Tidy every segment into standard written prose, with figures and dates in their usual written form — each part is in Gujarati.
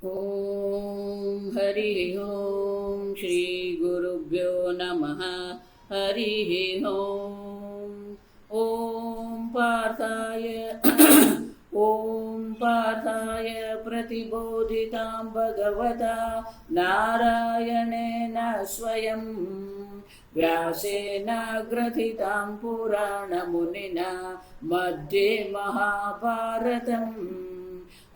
ॐ हरिः ॐ श्रीगुरुभ्यो नमः। हरिः ॐ। ॐ पार्थाय प्रतिबोधितां भगवता नारायणेन स्वयं व्यासेन ग्रथितां पुराणमुनिना मध्ये महाभारतम्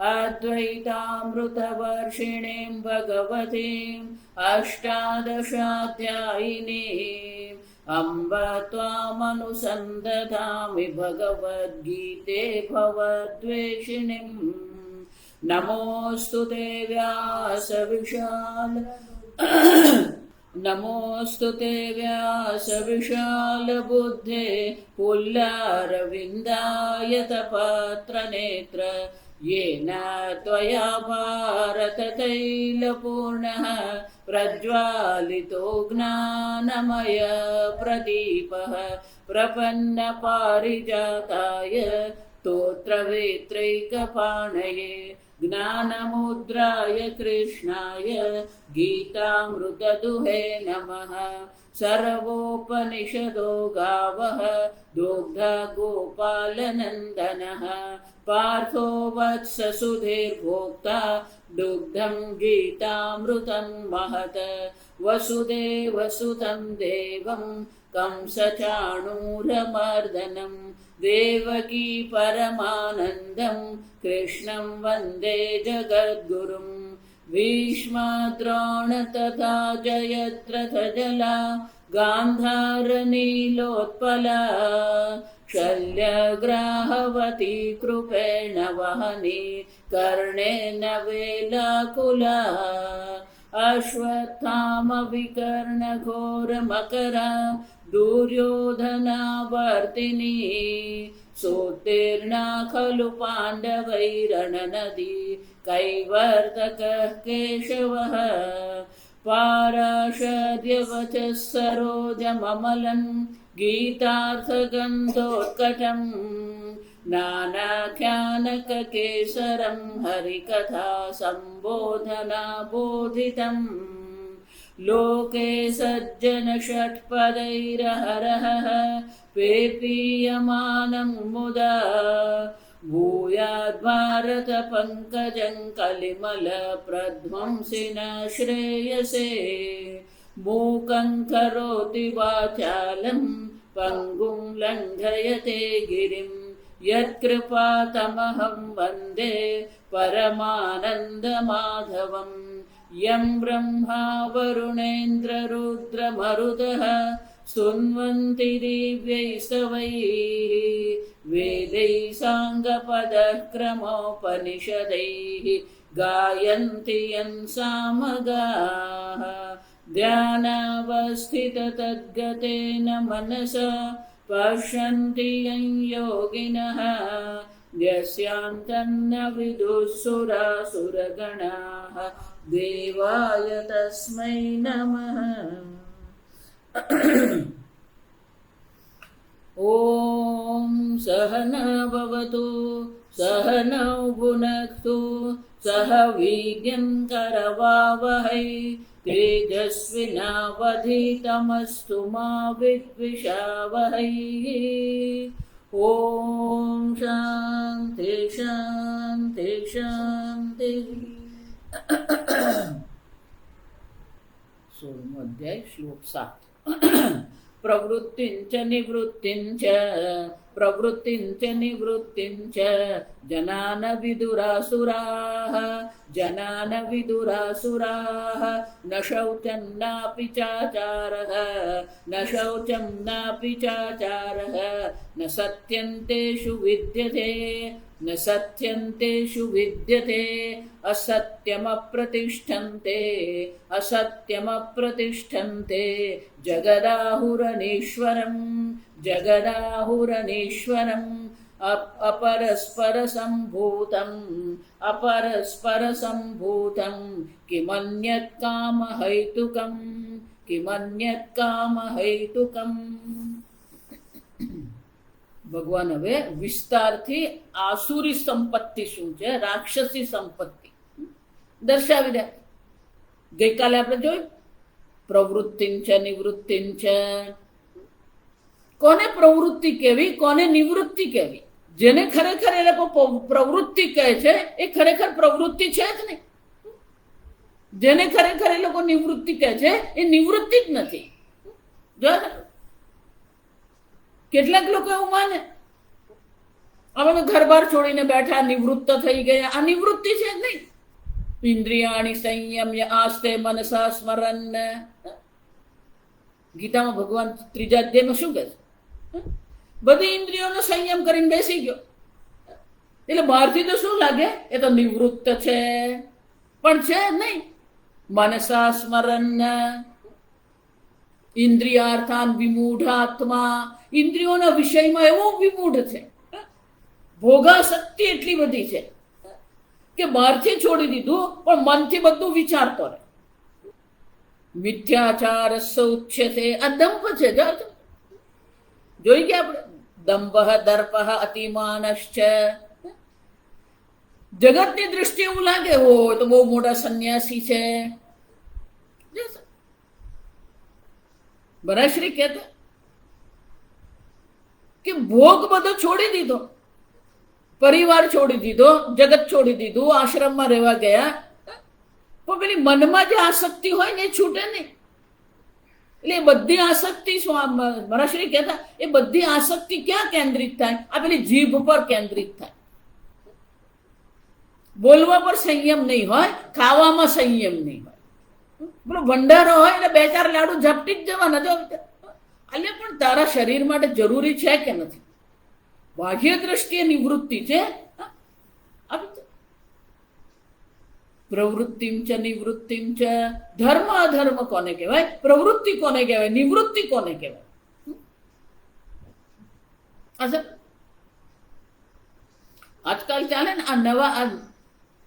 अद्वैतामृतवर्षिणीं भगवतीम् अष्टादशाध्यायिनीम् अम्ब त्वामनुसन्दधामि भगवद्गीते भवद्वेषिणीम्। नमोऽस्तु ते व्यासविशाल नमोऽस्तु ते व्यासविशालबुद्धे पुल्लारविन्दायतपत्रनेत्र येन त्वया भारततैलपूर्णः प्रज्वालितो ज्ञानमय प्रदीपः प्रपन्नपारिजाताय स्तोत्रवेत्रैकपाणये ज्ञानमुद्राय कृष्णाय गीतामृतदुहे नमः। सर्वोपनिषदो गावः दुग्धा गोपालनन्दनः पार्थो वत्स सुधीर्भोक्ता दुग्धं गीतामृतं महत्। वसुदेवसुतं देवं कंसचाणूरमर्दनं देवकी परमानन्दं कृष्णं वन्दे जगद्गुरुं। भीष्मद्रोण तथा जयद्रथजला गान्धारनीलोत्पला शल्यग्राहवती कृपेण वहनी कर्णेन वेलाकुला। अश्वत्थामविकर्णघोरमकरा दुर्योधनावर्तिनी सोत्तीर्णा खलु पाण्डवैरणनदी कैवर्तकः केशवः। पाराशर्यवचः सरोजममलं गीतार्थगन्धोत्कटं नानाख्यानककेसरं हरिकथा सम्बोधना बोधितम्। लोके सज्जनषट्पदैरहरः पेपीयमानं मुदा भूयाद्भारतपङ्कजं कलिमलप्रध्वंसिन श्रेयसे। मूकं करोति वाचालं पङ्गुं लङ्घयते गिरिं यत्कृपातमहं वन्दे परमानन्दमाधवम्। यं ब्रह्मा वरुणेन्द्ररुद्रमरुतः स्तुन्वन्ति दिव्यैस्तवैः वेदैः साङ्गपदः क्रमोपनिषदैः गायन्ति यं सामगाः। ध्यानावस्थिततद्गतेन मनसा पश्यन्ति यं योगिनः यस्यान्तं न विदुःसुरासुरगणाः देवाय तस्मै नमः। ॐ सहना भवतु सहनौ भुनक्तु सह वीर्यं करवावहै तेजस्विनावधीतमस्तु मा विद्विषावहै। ॐ शान्ति शान्ति शान्तिः। 16 अध्याय श्लोक 7। प्रवृत्तिञ्च निवृत्तिञ्च जनान विदुरासुराः न शौचं नापि चाचारः न सत्यन्तेषु विद्यते असत्यमप्रतिष्ठन्ते जगदाहुरनीश्वरम् अपरस्परसम्भूतं किमन्यत् कामहैतुकम्। ભગવાન હવે વિસ્તારથી આસુરી સંપત્તિ શું છે, રાક્ષસી સંપત્તિ દર્શાવી દે. ગઈકાલે આપણે જોયું પ્રવૃત્તિંચ નિવૃત્તિંચ. કોને પ્રવૃત્તિ કહેવી, કોને નિવૃત્તિ કહેવી? જેને ખરેખર એ લોકો પ્રવૃત્તિ કહે છે એ ખરેખર પ્રવૃત્તિ છે જ નહીં. જેને ખરેખર એ લોકો નિવૃત્તિ કહે છે એ નિવૃત્તિ જ નથી. જો કેટલાક લોકો એવું માને અમે તો ઘર બાર છોડીને બેઠા, નિવૃત્ત થઈ ગયા. આ નિવૃત્તિ છે જ નહીં. ઇન્દ્રિયાણી સંયમ્ય આસ્તે મનસા સ્મરન. ગીતામાં ભગવાન 3જા અધ્યાયમાં શું કહે છે? બધી ઇન્દ્રિયોનો સંયમ કરીને બેસી ગયો. એટલે બહારથી તો શું લાગે એ તો નિવૃત્ત છે, પણ છે નહીં. મનસા સ્મરન ઇન્દ્રિયાર્થાન વિમૂઢાત્મા. ઇન્દ્રિયોના વિષયમાં એવો વિમૂઢ છે, ભોગાસક્તિ એટલી બધી છે કે બહારથી છોડી દીધું પણ મનથી બધું વિચારતો રહે. મિથ્યાચાર ઉચ્યતે. આ દંભ છે. જોઈ ગયા આપણે દંભ દર્પ અતિમાનશ્ચ. જગતની દ્રષ્ટિએ એવું લાગે હોય તો બહુ મોટા સંન્યાસી છે. બરાશ્રી કહેતા કે ભોગ બધો છોડી દીધો, પરિવાર છોડી દીધો, જગત છોડી દીધું, આશ્રમમાં રહેવા ગયા, પણ પેલી મનમાં જે આસક્તિ હોય ને એ છૂટે નહીં. એટલે એ બધી આસક્તિ મહારાશ્રી કહેતા એ બધી આસક્તિ ક્યાં કેન્દ્રિત થાય? આ પેલી જીભ પર કેન્દ્રિત થાય. બોલવા પર સંયમ નહીં હોય, ખાવામાં સંયમ નહીં હોય. પેલો ભંડારો હોય એટલે 2-4 લાડુ ઝપટી જ જવાના. જો એટલે પણ તારા શરીર માટે જરૂરી છે કે નથી? બાહ્ય દ્રષ્ટિએ નિવૃત્તિ છે. પ્રવૃત્તિમ ચ નિવૃત્તિમ ચ. ધર્મ અધર્મ કોને કહેવાય? પ્રવૃત્તિ કોને કહેવાય? નિવૃત્તિ કોને કહેવાય? આજકાલ ચાલે ને આ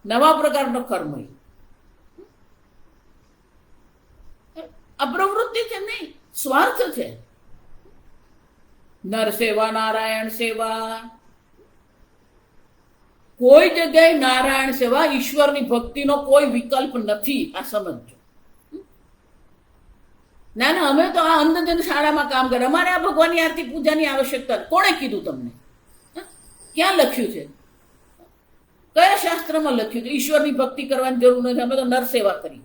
નવા પ્રકારનો કર્મ. આ પ્રવૃત્તિ છે નહીં, સ્વાર્થ છે. નર સેવા, નારાયણ સેવા. કોઈ જગ્યાએ નારાયણ સેવા, ઈશ્વરની ભક્તિનો કોઈ વિકલ્પ નથી. આ સમજો. ના અમે તો આ અંધજન શાળામાં કામ કરે, અમારે આ ભગવાનની આરતી પૂજાની આવશ્યકતા. કોણે કીધું તમને? ક્યાં લખ્યું છે? કયા શાસ્ત્રમાં લખ્યું છે ઈશ્વરની ભક્તિ કરવાની જરૂર નથી? અમે તો નર સેવા કરી.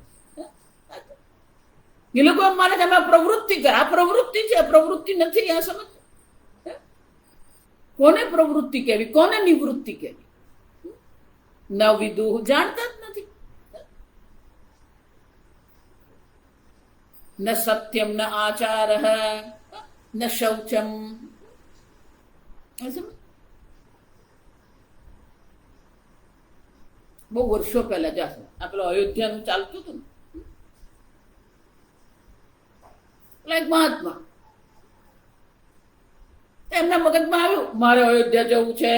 એ લોકો એમ માને છે અમે પ્રવૃત્તિ કરે. આ પ્રવૃત્તિ છે, પ્રવૃત્તિ નથી. આ સમજ. કોને પ્રવૃત્તિ કહેવી, કોને નિવૃત્તિ કહેવી? ન વિદુઃ. જાણતા જ નથી. ન સત્યમ ન આચાર ન શૌચમ. બહુ વર્ષો પહેલા જાશો આ પેલો અયોધ્યાનું ચાલતું હતું ને, એક મહાત્મા, એમના મગજમાં આવ્યું મારે અયોધ્યા જવું છે.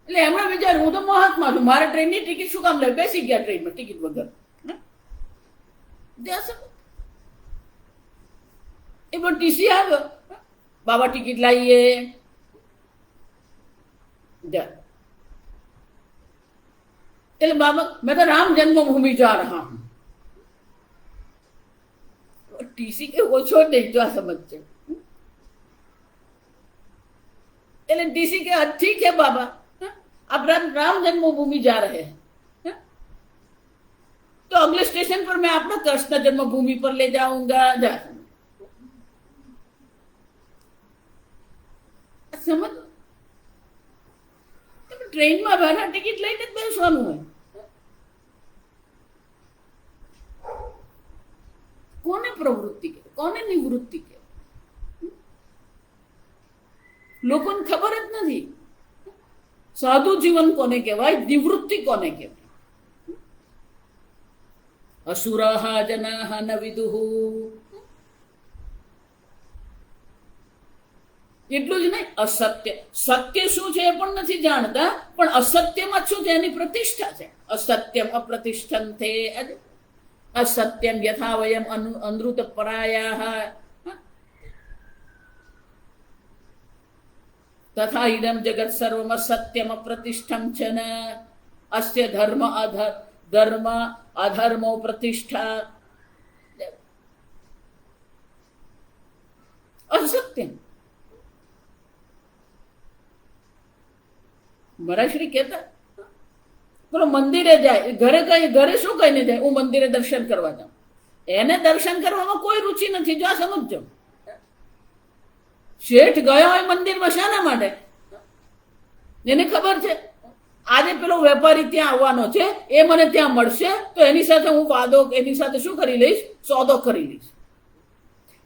એટલે એમણે વિચાર્યું હું તો મહાત્મા છું, મારે ટ્રેનની ટિકિટ શું કામ લે? બેસી ગયા ટ્રેનમાં ટિકિટ વગર. એ પણ ટીસી આવ્યો, બાબા ટિકિટ લાવીએ. એટલે બાબા મેં તો રામ જન્મભूमि जा रहा हूं. टीसी के ओछो नहीं जो समझते. એટલે टीसी के ठीक है बाबा, आप राम जन्मभूमि जा रहे हैं तो अगले स्टेशन पर मैं आपको कृष्ण जन्मभूमि पर ले जाऊंगा. जा समझ. ટ્રેનમાં બેઠા ટિકિટ લઈને જ બેસવાનું હોય. કોને પ્રવૃત્તિ કે, કોને નિવૃત્તિ કે? લોકોને ખબર જ નથી. સાધુ જીવન કોને કહેવાય, નિવૃત્તિ કોને કહેવાય? અસુરાહ જનાહ ન વિદુઃ. એટલું જ નહીં, અસત્ય. સત્ય શું છે એ પણ નથી જાણતા, પણ અસત્યમાં શું છે એની પ્રતિષ્ઠા છે. અસત્યમ અપ્રતિષ્ઠન્તે. અસત્યમ યથા વયમ અનૃત પરાયાહ. તથા ઇદમ જગત સર્વમ સત્યમ પ્રતિષ્ઠમ છે ને અસ્ય ધર્મ અધર્મો પ્રતિષ્ઠા અસત્યમ. મહારાજશ્રી કહેતા પેલો મંદિરે જાય, ઘરે શું કહીને જાય? હું મંદિરે દર્શન કરવા જાઉં. એને દર્શન કરવામાં કોઈ રુચિ નથી. જો આ સમજજો, શેઠ ગયો હોય મંદિરમાં શાના માટે? એને ખબર છે આજે પેલો વેપારી ત્યાં આવવાનો છે, એ મને ત્યાં મળશે તો એની સાથે હું એની સાથે શું કરી લઈશ? સોદો કરી લઈશ.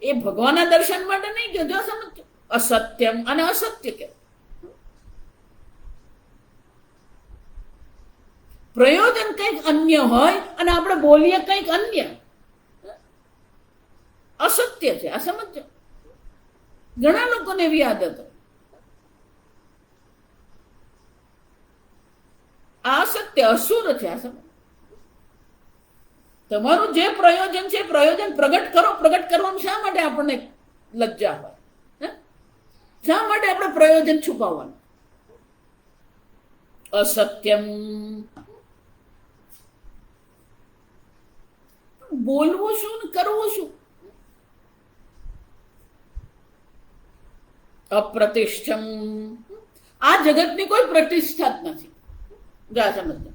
એ ભગવાનના દર્શન માટે નહીં ગયો. જો સમજો, અસત્યમ અને અસત્ય કે પ્રયોજન કંઈક અન્ય હોય અને આપણે બોલીએ કંઈક અન્ય. અસત્ય છે. આ સમજો. ઘણા લોકોને એવી આદત. આ સત્ય અસુર છે. આ સમજ. તમારું જે પ્રયોજન છે પ્રયોજન પ્રગટ કરો. પ્રગટ કરવામાં શા માટે આપણને લજ્જા હોય? શા માટે આપણે પ્રયોજન છુપાવવાનું? અસત્યમ. બોલવું શું ને કરવું શું? અપ્રતિષ્ઠમ. આ જગતની કોઈ પ્રતિષ્ઠા જ નથી. જા સમજજો.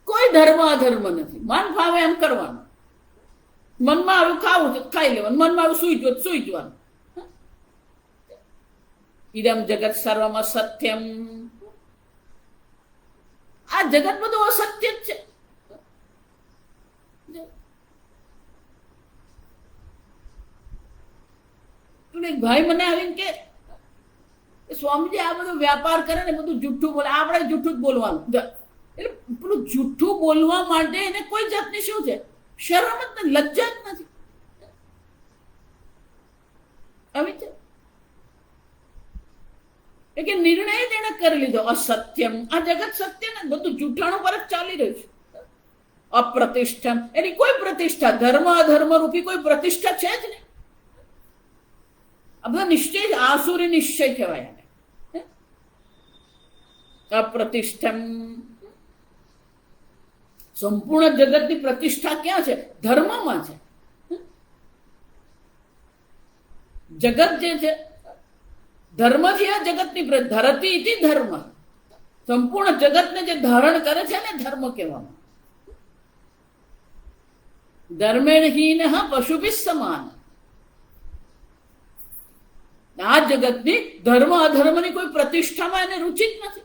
કોઈ ધર્મ અધર્મ નથી. મન ભાવે એમ કરવાનું. મનમાં આવ્યું ખાવું છે ખાઈ લેવાનું, મનમાં આવ્યું સુઈ જવાનું. ઇદમ જગત સર્વમ સત્યમ. આ જગત બધું અસત્ય જ છે. એક ભાઈ મને આવીને કે સ્વામીજી આ બધું વ્યાપાર કરે ને બધું જુઠ્ઠું બોલે, આપણે જુઠ્ઠું જ બોલવાનું. એટલે પેલું જુઠ્ઠું બોલવા માટે એને કોઈ જાતની શું છે? શરમ જ નથી, લજ્જા જ નથી. આવી છે કે નિર્ણય જ એને કરી લીધો અસત્યમ. આ જગત સત્ય ને બધું જૂઠાણું પર જ ચાલી રહ્યું છે. અપ્રતિષ્ઠમ. એની કોઈ પ્રતિષ્ઠા, ધર્મ અધર્મ રૂપી કોઈ પ્રતિષ્ઠા છે જ નહીં. આ બધા નિશ્ચય આસુરી નિશ્ચય કહેવાય. અપ્રતિષ્ઠમ. સંપૂર્ણ જગતની પ્રતિષ્ઠા ક્યાં છે? ધર્મમાં છે. જગત જે છે ધર્મથી આ જગતની ધરતી ઇતિ ધર્મ. સંપૂર્ણ જગતને જે ધારણ કરે છે ને ધર્મ કહેવામાં. ધર્મેણહીન પશુભિ સમાન. આ જગતની ધર્મ અધર્મની કોઈ પ્રતિષ્ઠામાં એને રુચિ જ નથી.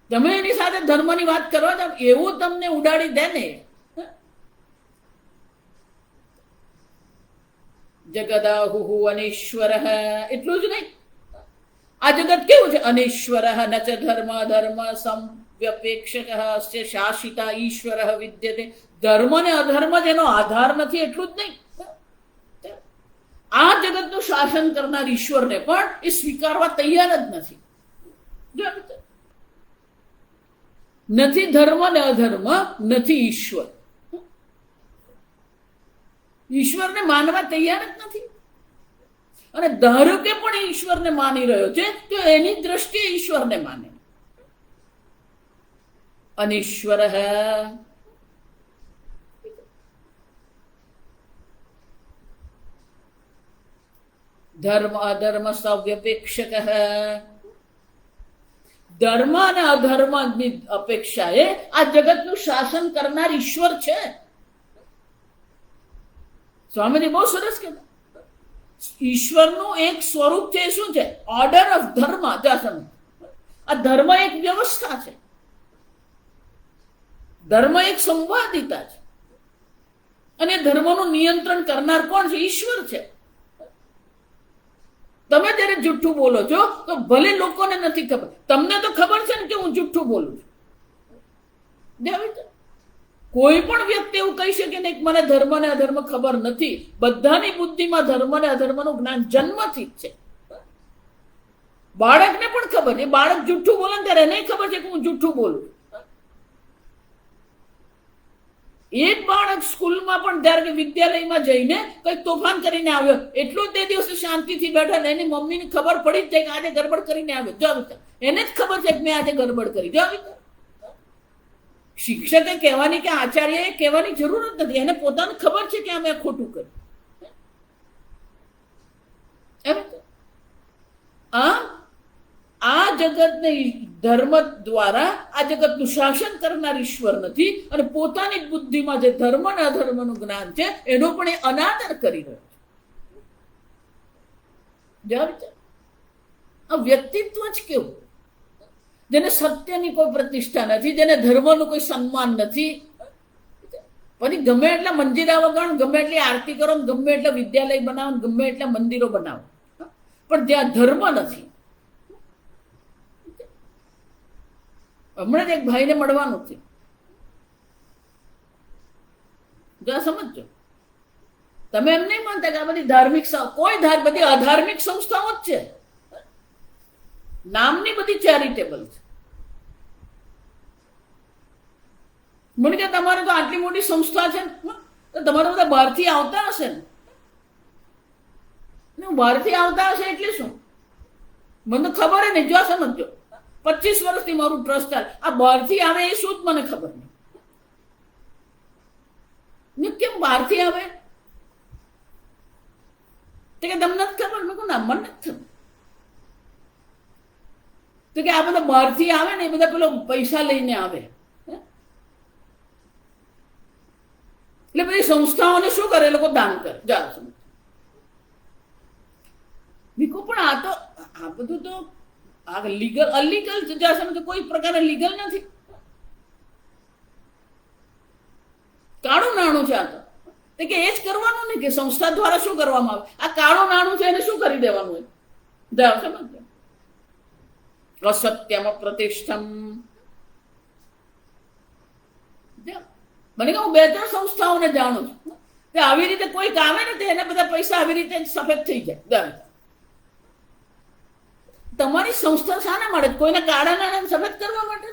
તમે એની સાથે ધર્મની વાત કરવા જાવ એવું તમને ઉડાડી દે ને. જગદાહુ અનીશ્વર. એટલું જ નહીં, આ જગત કેવું છે? અનીશ્વર ન ચ ધર્મ ધર્મ સમવ્યપેક્ષક શાસિતા ઈશ્વર વિદ્યતે. ધર્મ ને અધર્મ જેનો આધાર નથી એટલું જ નહીં, આ જગતનું શાસન કરનાર ઈશ્વરને પણ એ સ્વીકારવા તૈયાર જ નથી. નથી ધર્મ ને અધર્મ, નથી ઈશ્વર. ઈશ્વરને માનવા તૈયાર જ નથી. અને ધારો કે પણ ઈશ્વરને માની રહ્યો છે તો એની દ્રષ્ટિએ ઈશ્વરને માને. અનીશ્વર. ધર્મ અધર્મ સવ્યપેક્ષક. ધર્મ અને અધર્મની અપેક્ષાએ આ જગતનું શાસન કરનાર ઈશ્વર છે. સ્વામીજી બહુ સરસ કહેતા. ઈશ્વરનું એક સ્વરૂપ છે. શું છે? ઓર્ડર ઓફ ધર્મ. આ ધર્મ એક વ્યવસ્થા છે. ધર્મ એક સંવાદિતા છે. અને ધર્મનું નિયંત્રણ કરનાર કોણ છે? ઈશ્વર છે. તમે જયારે જુઠ્ઠું બોલો છો તો ભલે લોકોને નથી ખબર, તમને તો ખબર છે ને કે હું જુઠ્ઠું બોલું છું. કોઈ પણ વ્યક્તિ એવું કહી શકે ને મને ધર્મ ને અધર્મ ખબર નથી. બધાની બુદ્ધિમાં ધર્મ ને અધર્મનું જ્ઞાન જન્મથી જ છે. બાળકને પણ ખબર છે. બાળક જુઠ્ઠું બોલે ત્યારે એને ખબર છે કે હું જુઠ્ઠું બોલું. એક બાળક સ્કૂલમાં પણ ત્યારે કે વિદ્યાલયમાં જઈને કઈક તોફાન કરીને આવ્યો, એટલું જ તે દિવસે શાંતિથી બેઠા ને એની મમ્મીને ખબર પડી જ જાય કે આજે ગડબડ કરીને આવ્યો. જો એને જ ખબર છે કે મેં આજે ગડબડ કરી. જો શિક્ષકે કહેવાની કે આચાર્યએ કહેવાની જરૂર જ નથી, એને પોતાને ખબર છે કે આ મેં ખોટું કર્યું. આ જગતને ધર્મ દ્વારા આ જગતનું શાસન કરનાર ઈશ્વર નથી, અને પોતાની બુદ્ધિમાં જે ધર્મ અને અધર્મનું જ્ઞાન છે એનો પણ એ અનાદર કરી રહ્યો છે. આ વ્યક્તિત્વ જ કેવું, જેને સત્યની કોઈ પ્રતિષ્ઠા નથી, જેને ધર્મનું કોઈ સન્માન નથી. પછી ગમે એટલા મંદિરા વગાડો, ગમે એટલી આરતી કરો, ગમે એટલા વિદ્યાલય બનાવો, ગમે એટલા મંદિરો બનાવો, પણ જ્યાં ધર્મ નથી. હમણાં જ એક ભાઈને મળવાનું છે, સમજો. તમે એમ નહીં માનતા કે આ બધી ધાર્મિક કોઈ બધી અધાર્મિક સંસ્થાઓ જ છે, નામની બધી ચેરિટેબલ છે. મને કે તમારે તો આટલી મોટી સંસ્થા છે તો તમારે બધા બહારથી આવતા હશે ને. બહારથી આવતા હશે એટલે શું, મને તો ખબર નહીં. જો સમજો, 25 વર્ષથી મારું ટ્રસ્ટ ચાલે, આ બહારથી આવે એ શું જ મને ખબર નહીં. કેમ બહારથી આવે તો કે તમને નથી ખબર. મેં કહું ના, મને નથી ખબર. તો કે આ બધા બહારથી આવે ને એ બધા પેલો પૈસા લઈને આવે. એટલે બધી સંસ્થાઓને શું કરે, લોકો દાન કરે. જાઓ સમજ. નીકુ પણ આ બધું તો લીગલ અલીગલ સમજો, કોઈ પ્રકારે લીગલ નથી. કાળું નાણું છે આ તો. કે એ જ કરવાનું ને કે સંસ્થા દ્વારા શું કરવામાં આવે. આ કાળું નાણું છે એને શું કરી દેવાનું હોય. જાઓ સમજો. અસત્યમ પ્રતિષ્ઠમ. મને કહું 2-3 સંસ્થાઓને જાણું છું કે આવી રીતે કોઈક આવે ને તો એને બધા પૈસા આવી રીતે સફેદ થઈ જાય. તમારી સંસ્થા શાના માટે? કોઈને કાળા નાણાં સફેદ કરવા માટે.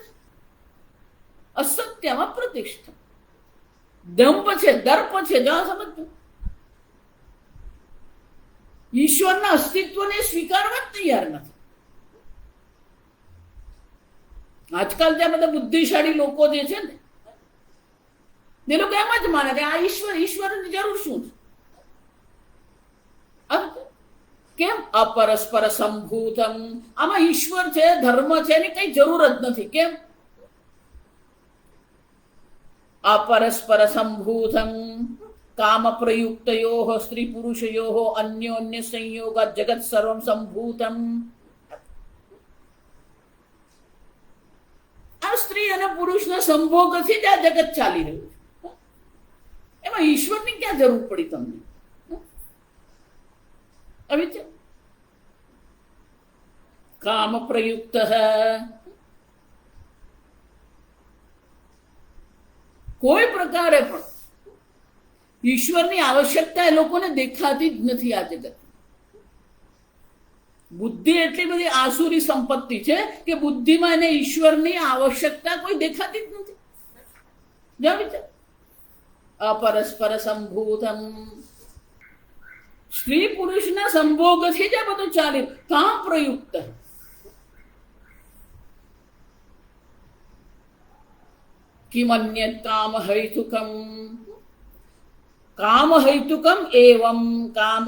અસત્યમાં પ્રતિષ્ઠા, દંપ છે, દર્પ છે. જાઓ સમજો. ઈશ્વરના અસ્તિત્વને સ્વીકારવા જ તૈયાર નથી. આજકાલ જ્યાં બધા બુદ્ધિશાળી લોકો જે છે ને એ લોકો એમ જ માને કે આ ઈશ્વરની જરૂર શું છે. કેમ? અપરસ્પર સંભૂતમ. આમાં ઈશ્વર છે, ધર્મ છે, એની કઈ જરૂર જ નથી. કેમ? અપરસ્પર સંભૂતમ કામ પ્રયુક્તયો સ્ત્રી પુરુષયો અન્યોન્ય સંયોગ જગત સર્વમ સંભૂતમ. આ સ્ત્રી અને પુરુષના સંભોગથી જ આ જગત ચાલી રહ્યું છે. એમાં ઈશ્વરની ક્યાં જરૂર પડી તમને? હવે કામ પ્રયુક્ત કોઈ પ્રકારે પણ ઈશ્વરની આવશ્યકતા એ લોકોને દેખાતી જ નથી. આ જગત બુદ્ધિ એટલી બધી આસુરી સંપત્તિ છે કે બુદ્ધિમાં એને ઈશ્વરની આવશ્યકતા કોઈ દેખાતી જ નથી. જાણી અપરસ્પર સંભૂતમ. સ્ત્રી પુરુષના સંભોગથી જ આ બધું ચાલે. કામ પ્રયુક્ત. કિમન્યત કામ હૈતુકમ. કામ હૈતુકમ એવં કામ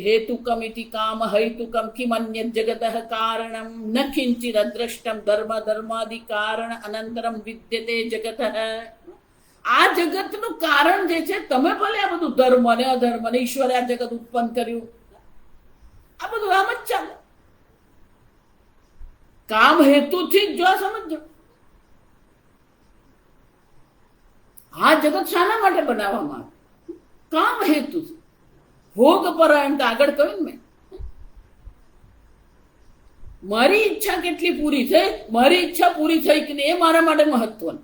હેતુકમ ઇતિ કામ હૈતુકમ કિમન્યત જગતઃ કારણમ ન કિંચિદ અદ્રષ્ટમ ધર્મ ધર્માદિ કારણ અનંતરમ વિદ્યતે જગતઃ. આ જગતનું કારણ જે છે, તમે ભલે આ બધું ધર્મ અને અધર્મ અને ઈશ્વરે આ જગત ઉત્પન્ન કર્યું, આ બધું આમ જ ચાલે. કામ હેતુથી જ જો સમજો. આ જગત શાના માટે બનાવવામાં આવે? કામ હેતુ. ભોગ પરાયણ આગળ કહ્યું ને મેં. મારી ઈચ્છા કેટલી પૂરી થઈ, મારી ઈચ્છા પૂરી થઈ કે નહીં એ મારા માટે મહત્વનું.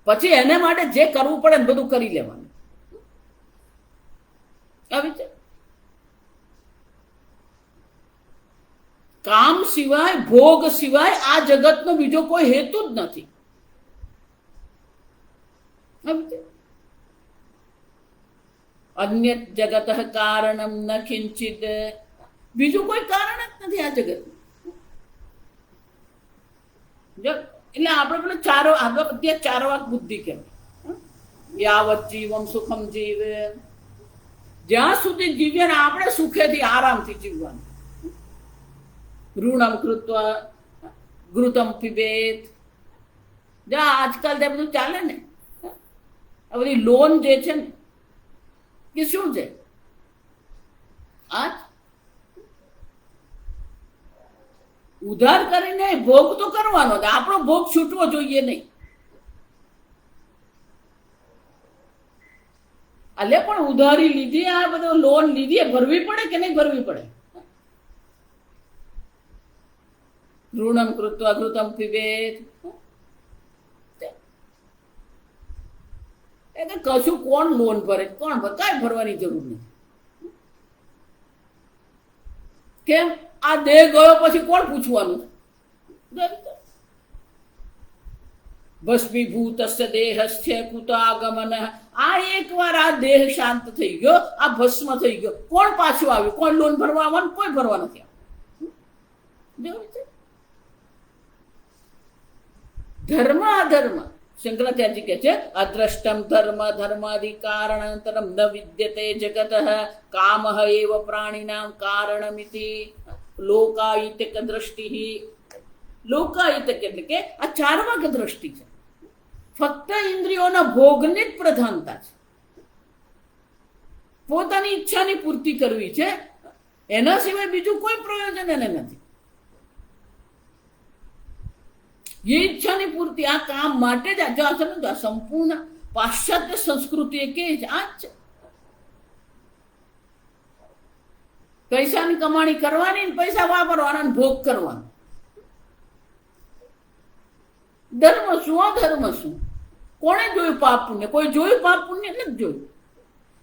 પછી એને માટે જે કરવું પડે ને બધું કરી લેવાનું. કામ સિવાય, ભોગ સિવાય આ જગતનો બીજો કોઈ હેતુ જ નથી. અન્ય જગત કારણમ ન કિંચિત, બીજું કોઈ કારણ જ નથી આ જગત. એટલે આપણે પેલો અત્યારે ચારવાક બુદ્ધિ કહેવાય. યાવત જીવમ સુખમ જીવે, જ્યાં સુધી જીવીએ ને આપણે સુખેથી આરામથી જીવવાનું. ઋણમ કૃત્વા ઘૃતમ પિબેત, જ્યાં આજકાલ તે બધું ચાલે ને, આ બધી લોન જે છે ને એ શું છે? ઉધાર કરીને ભોગ તો કરવાનો, આપણો ભોગ છૂટવો જોઈએ નહીં. એટલે પણ ઉધારી લીધી, આ બધો લોન લીધી, ભરવી પડે કે નહીં ભરવી પડે? ઋણમ કૃત્વા ઘૃતમ પિબેત, એટલે કશું કોણ લોન ભરે, કોણ કાંઈ ભરવાની જરૂર નથી. કેમ? આ દેહ ગયો પછી કોણ પૂછવાનું? ભસ્મીભૂતસ્ય દેહસ્ય કુતાગમન, આ એકવાર આ દેહ શાંત થઈ ગયો, આ ભસ્મ થઈ ગયો, કોણ પાછું આવ્યું? કોણ લોન ભરવા આવવાનું? કોઈ ભરવા નથી આવ્યું. ધર્મ અધર્મ, શંકરાચાર્યજી કહે છે અદ્રષ્ટમ ધર્મ ધર્માધિકારણતરમ ન વિદ્યતે જગત કામ એવ પ્રાણીનામ કારણમિતિ લોકાયિતક દ્રષ્ટિ. લોકાયિતક એટલે કે આ ચારવાક દ્રષ્ટિ છે. ફક્ત ઇન્દ્રિયોના ભોગની જ પ્રધાનતા છે. પોતાની ઈચ્છાની પૂર્તિ કરવી છે, એના સિવાય બીજું કોઈ પ્રયોજન એને નથી. એ ઈચ્છાની પૂર્તિ આ કામ માટે જ આ સંપૂર્ણ પાશ્ચાત્ય સંસ્કૃતિ એ કે છે આ જ છે. પૈસાની કમાણી કરવાની, પૈસા વાપરવાના, ભોગ કરવાનો. ધર્મ શું, અધર્મ શું? કોણે જોયું પાપ પુણ્ય? કોઈ જોયું પાપ પુણ્ય? નથી જોયું.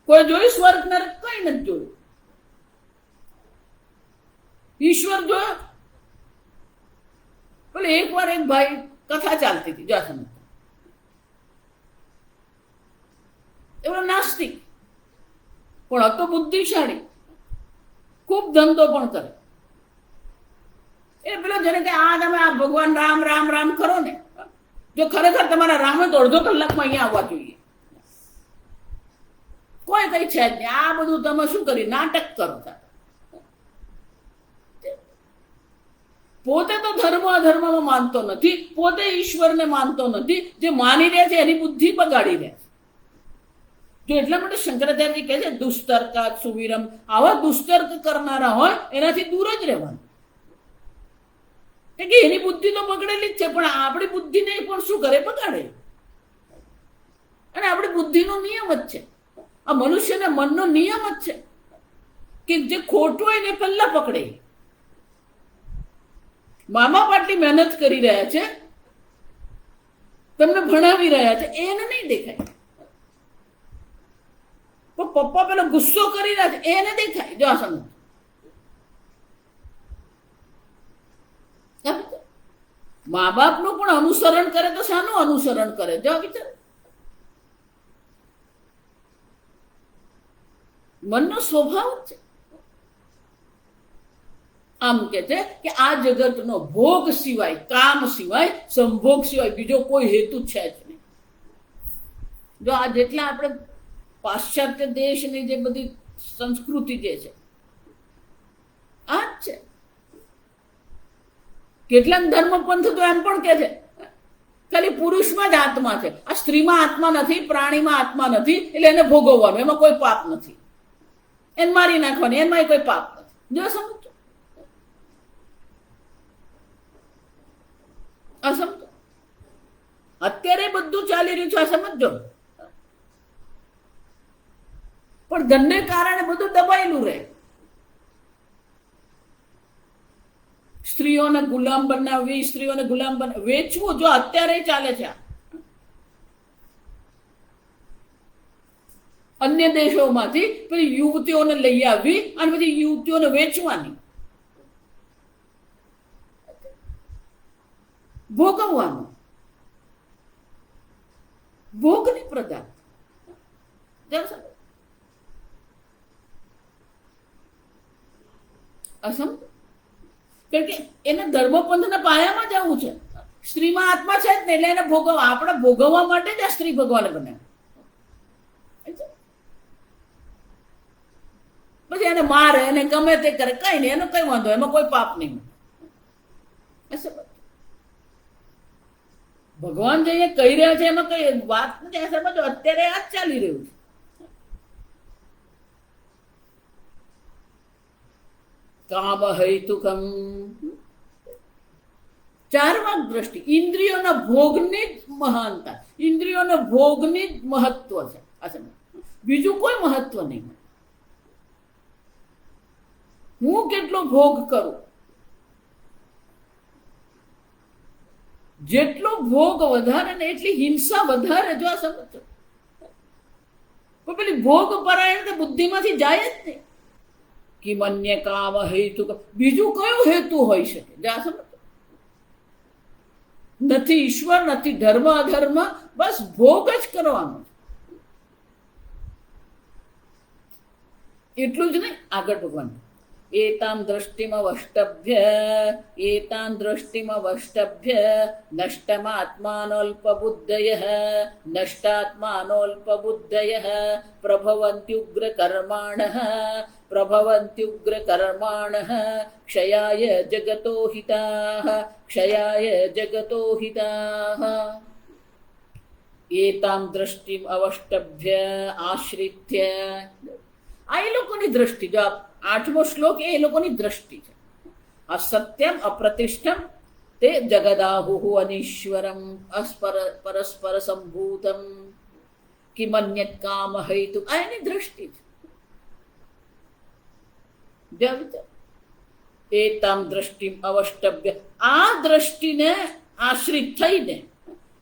કોઈ જોયું સ્વર્ગ નરક? કઈ નથી જોયું. ઈશ્વર જોયો? બોલે એકવાર એક ભાઈ કથા ચાલતી હતી, જાસન એવો નાસ્તિક પણ હતો, બુદ્ધિશાળી, ખૂબ ધંધો પણ કરે. એ પેલો જેને કે આ તમે આ ભગવાન રામ રામ રામ કરો ને, જો ખરેખર તમારા રામ તો અડધો કલાકમાં અહીંયા આવવા જોઈએ. કોઈ કઈ છે જ નહીં. આ બધું તમે શું કરી નાટક કરો. પોતે તો ધર્મ અધર્મમાં માનતો નથી, પોતે ઈશ્વરને માનતો નથી. જે માની રહ્યા છે એની બુદ્ધિ બગાડી રહ્યા છે. જો એટલા માટે શંકરાચાર્ય કહે છે દુષ્તર્ક સુવિરમ, આવા દુષ્તર્ક કરનારા હોય એનાથી દૂર જ રહેવાનું. કે એની બુદ્ધિ તો બગડેલી જ છે, પણ આપણી બુદ્ધિને પણ શું કરે? બગાડે. અને આપણી બુદ્ધિનો નિયમ જ છે, આ મનુષ્યના મનનો નિયમ જ છે કે જે ખોટું હોય ને પહેલા પકડે. મામા પાટલી મહેનત કરી રહ્યા છે, તમને ભણાવી રહ્યા છે, એને નહીં દેખાય. તો પપ્પા પેલો ગુસ્સો કરી રહ્યા છે, એને દેખાય. જો આ સમજ, મા બાપનું પણ અનુસરણ કરે તો શાનું અનુસરણ કરે? જો વિચાર, મનનો સ્વભાવ જ છે. આમ કે છે કે આ જગતનો ભોગ સિવાય, કામ સિવાય, સંભોગ સિવાય બીજો કોઈ હેતુ છે જ નહીં. જો આ જેટલા આપણે પાશ્ચાત્ય દેશની જે બધી સંસ્કૃતિ જે છે આ જ છે. કેટલાક ધર્મપંથ તો એમ પણ કે છે ખાલી પુરુષમાં જ આત્મા છે, આ સ્ત્રીમાં આત્મા નથી, પ્રાણીમાં આત્મા નથી, એટલે એને ભોગવવાનું, એમાં કોઈ પાપ નથી, એને મારી નાખવાની, એમાં કોઈ પાપ નથી. જો સમજો, આ સમજો. અત્યારે બધું ચાલી રહ્યું છે, આ સમજો. પણ ધનને કારણે બધું દબાયેલું રહે. સ્ત્રીઓને ગુલામ બનાવવી, સ્ત્રીઓને ગુલામ વેચવું, જો અત્યારે ચાલે છે. અન્ય દેશોમાંથી પછી યુવતીઓને લઈ આવવી અને પછી યુવતીઓને વેચવાની. ભોગવવાનો, ભોગની પ્રજા. અસમ કારણ કે એને ધર્મપંથના પાયામાં જવું છે. સ્ત્રીમાં આત્મા છે જ ને, એટલે એને ભોગવવા, આપણે ભોગવવા માટે જ આ સ્ત્રી ભગવાન બને. પછી એને મારે, એને ગમે તે કરે, કઈ નહીં, એનો કઈ વાંધો, એમાં કોઈ પાપ નહીં. ભગવાન જે કહી રહ્યા છે એમાં કઈ વાત નથી. સમજો અત્યારે આ જ ચાલી રહ્યું છે. કામ હૈતુકમ, ચાર વાક દ્રષ્ટિ, ઇન્દ્રિયોના ભોગની જ મહાનતા, ઇન્દ્રિયોના ભોગની જ મહત્વ છે. બીજું કોઈ મહત્વ નહીં. હું કેટલો ભોગ કરું, જેટલો ભોગ વધારે ને એટલી હિંસા વધારે. જો આ સમજો, પેલી ભોગ પરાયણ બુદ્ધિમાંથી જાય જ નહીં. કિમન્ય કામ હેતુ, બીજું કયો હેતુ હોઈ શકે? જો આ સમજો, નથી ઈશ્વર, નથી ધર્મ અધર્મ, બસ ભોગ જ કરવાનો. એટલું જ નહીં, આગળ ભગવાન એતામ દ્રષ્ટિમવષ્ટભ્ય, એતામ દ્રષ્ટિમવષ્ટભ્ય નષ્ટમાત્માનોલ્પબુદ્ધયઃ, નષ્ટાત્માનોલ્પબુદ્ધયઃ પ્રભવન્ત્યુગ્રકર્માણઃ, પ્રભવન્ત્યુગ્રકર્માણઃ ક્ષયાય જગતો હિતાઃ, ક્ષયાય જગતો હિતાઃ. એતામ દ્રષ્ટિમ અવષ્ટભ્ય આશ્રિત્ય, આ એ લોકોની દ્રષ્ટિ. જો 8મો શ્લોક એ લોકોની દ્રષ્ટિ છે. અસત્યમ અપ્રતિષ્ઠમ તે જગદાહુ અનીશ્વરમ પરસ્પર સંભૂતમ કિમન્યત કામ હૈતુ, આ એની દ્રષ્ટિ છે. એતામ દ્રષ્ટિમ અવષ્ટભ્ય, આ દ્રષ્ટિને આશ્રિત થઈને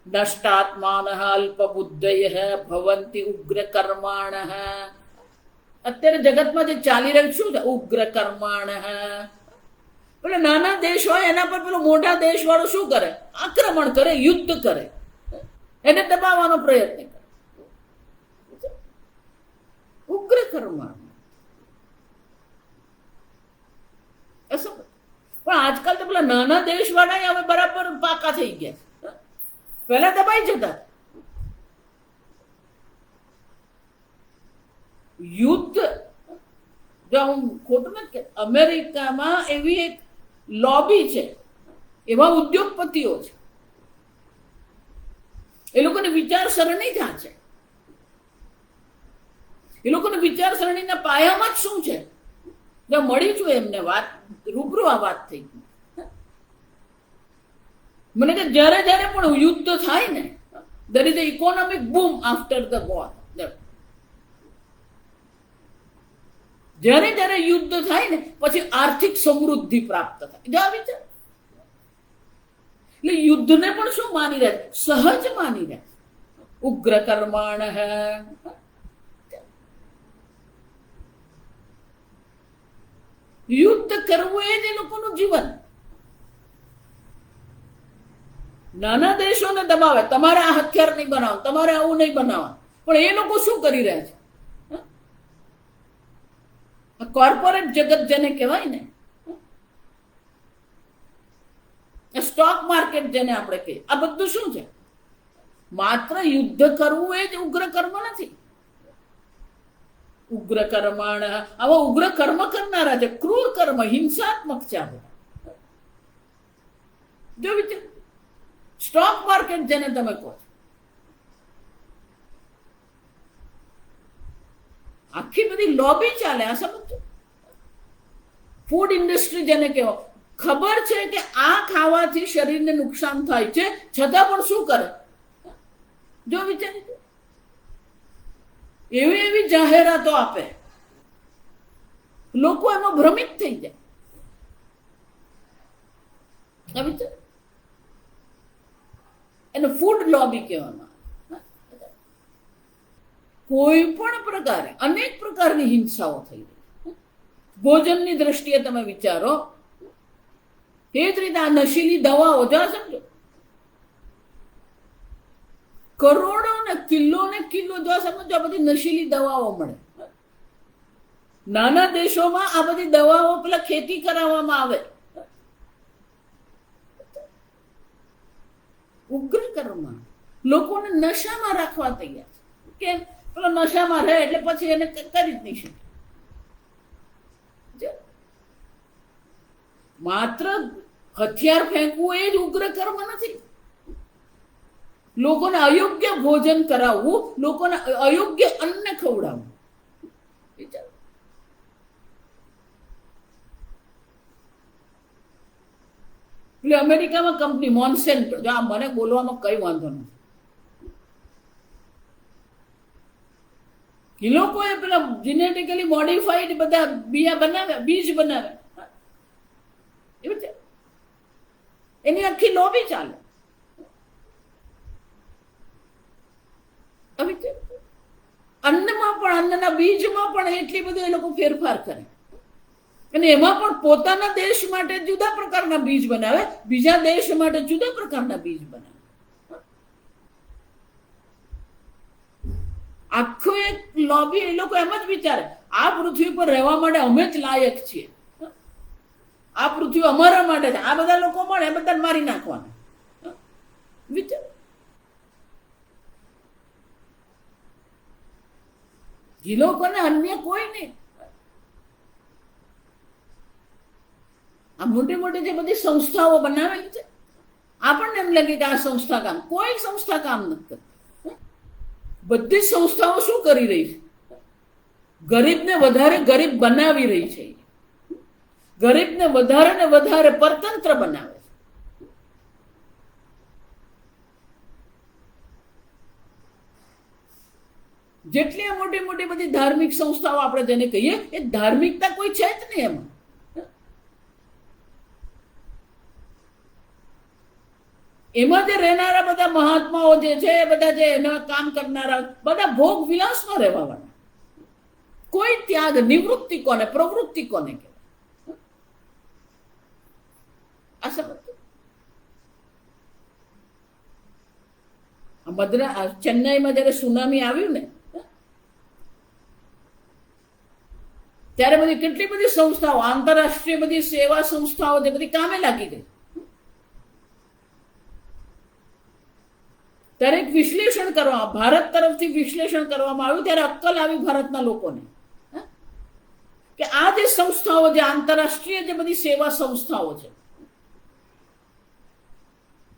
નષ્ટાત્માનઃ અલ્પબુદ્ધયઃ ભવન્તિ ઉગ્રકર્માણઃ. અત્યારે જગતમાં જે ચાલી રહ્યું શું છે? ઉગ્ર કર્માણ. પેલા નાના દેશ હોય એના પર પેલો મોટા દેશ વાળો શું કરે? આક્રમણ કરે, યુદ્ધ કરે, એને દબાવવાનો પ્રયત્ન કરે. ઉગ્ર કર્માણ. પણ આજકાલ તો પેલા નાના દેશ વાળા હવે બરાબર પાકા થઈ ગયા. પહેલા દબાઈ જતા. યુદ્ધ, જો હું ખોટું નથી કે, અમેરિકામાં એવી એક લોબી છે, એવા ઉદ્યોગપતિઓ છે, એ લોકોની વિચારસરણી ત્યાં છે. એ લોકોની વિચારસરણીના પાયામાં જ શું છે? જ્યાં મળી છું એમને વાત રૂબરૂ આ વાત થઈ. મને કે જ્યારે જ્યારે પણ યુદ્ધ થાય ને, there is a economic boom after the war. જ્યારે જ્યારે યુદ્ધ થાય ને પછી આર્થિક સમૃદ્ધિ પ્રાપ્ત થાય. જો આ વિચાર, એટલે યુદ્ધને પણ શું માની રહ્યા? સહજ માની રહ્યા. ઉગ્ર કર્માણ. યુદ્ધ કરવું એ જ એ લોકોનું જીવન. નાના દેશોને દબાવે, તમારે આ હથિયાર નહીં બનાવો, તમારે આવું નહીં બનાવવા. પણ એ લોકો શું કરી રહ્યા છે? કોર્પોરેટ જગત જેને કહેવાય ને, સ્ટોક માર્કેટ જેને આપણે કહીએ, આ બધું શું છે? માત્ર યુદ્ધ કરવું એ જ ઉગ્ર કર્મ નથી. ઉગ્ર કર્માણ, આવા ઉગ્ર કર્મ કરનારા છે, ક્રૂર કર્મ, હિંસાત્મક છે. જો વિચાર, સ્ટોક માર્કેટ જેને તમે કહો, આખી બધી લોબી ચાલે. આ સમજો, ફૂડ ઇન્ડસ્ટ્રી જેને કહેવો, ખબર છે કે આ ખાવાથી શરીરને નુકસાન થાય છે, છતાં પણ શું કરે? જો વિચારી, એવી એવી જાહેરાતો આપે, લોકો એમાં ભ્રમિત થઈ જાય. એને ફૂડ લોબી કહેવામાં. કોઈ પણ પ્રકારે અનેક પ્રકારની હિંસાઓ થઈ રહી. ભોજનની દ્રષ્ટિએ તમે વિચારો, એ જ રીતે આ નશીલી દવાઓ, જો સમજો, કરોડો ને કિલો જો સમજો આ બધી નશીલી દવાઓ મળે. નાના દેશોમાં આ બધી દવાઓ પેલા ખેતી કરાવવામાં આવે. ઉગ્ર કર્મ લોકોને નશામાં રાખવા તૈયાર છે. કેમ? પેલો નશામાં રહે એટલે પછી એને કરી જ નહીં શકે. માત્ર હથિયાર ફેંકવું એ જ ઉગ્ર કર્મ નથી. લોકોને અયોગ્ય ભોજન કરાવવું, લોકોને અયોગ્ય અન્ન ખવડાવવું. એટલે અમેરિકામાં કંપની મોન્સેન્ટો, જો આ મને બોલવામાં કઈ વાંધો નથી, એ લોકોએ પેલા જીનેટિકલી મોડિફાઈડ બધા બીજ બનાવે. એવું છે, એની આખી લોબી ચાલે. અન્નમાં પણ, અન્નના બીજમાં પણ એટલી બધું એ લોકો ફેરફાર કરે. અને એમાં પણ પોતાના દેશ માટે જુદા પ્રકારના બીજ બનાવે, બીજા દેશ માટે જુદા પ્રકારના બીજ બનાવે. આખું એક લોબી. એ લોકો એમ જ વિચારે આ પૃથ્વી પર રહેવા માટે અમે જ લાયક છીએ, આ પૃથ્વી અમારા માટે છે, આ બધા લોકો મળે એ બધા મારી નાખવાના. વિચાર, એ લોકોને અન્ય કોઈ નહીં. આ મોટી મોટી જે બધી સંસ્થાઓ બનાવેલી છે, આપણને એમ લાગે કે આ સંસ્થા કામ, કોઈ સંસ્થા કામ નથી કરતી. બધી સંસ્થાઓ શું કરી રહી છે? ગરીબને વધારે ગરીબ બનાવી રહી છે, ગરીબને વધારે ને વધારે પરતંત્ર બનાવે છે. જેટલી મોટી મોટી બધી ધાર્મિક સંસ્થાઓ આપણે જેને કહીએ, એ ધાર્મિકતા કોઈ છે જ નહીં એમાં. એમાં જે રહેનારા બધા મહાત્માઓ જે છે, એ બધા જે એના કામ કરનારા બધા ભોગ વિલાસમાં રહેવા વાળા. કોઈ ત્યાગ, નિવૃત્તિ કોને, પ્રવૃત્તિ કોને કહેવાય? આ સમજ. ચેન્નાઈમાં જયારે સુનામી આવ્યું ને, ત્યારે બધી કેટલી બધી સંસ્થાઓ, આંતરરાષ્ટ્રીય બધી સેવા સંસ્થાઓ જે બધી કામે લાગી ગઈ. ત્યારે એક વિશ્લેષણ કરવા, ભારત તરફથી વિશ્લેષણ કરવામાં આવ્યું. ત્યારે અક્કલ આવી ભારતના લોકોને કે આ જે સંસ્થાઓ, જે આંતરરાષ્ટ્રીય જે બધી સેવા સંસ્થાઓ છે,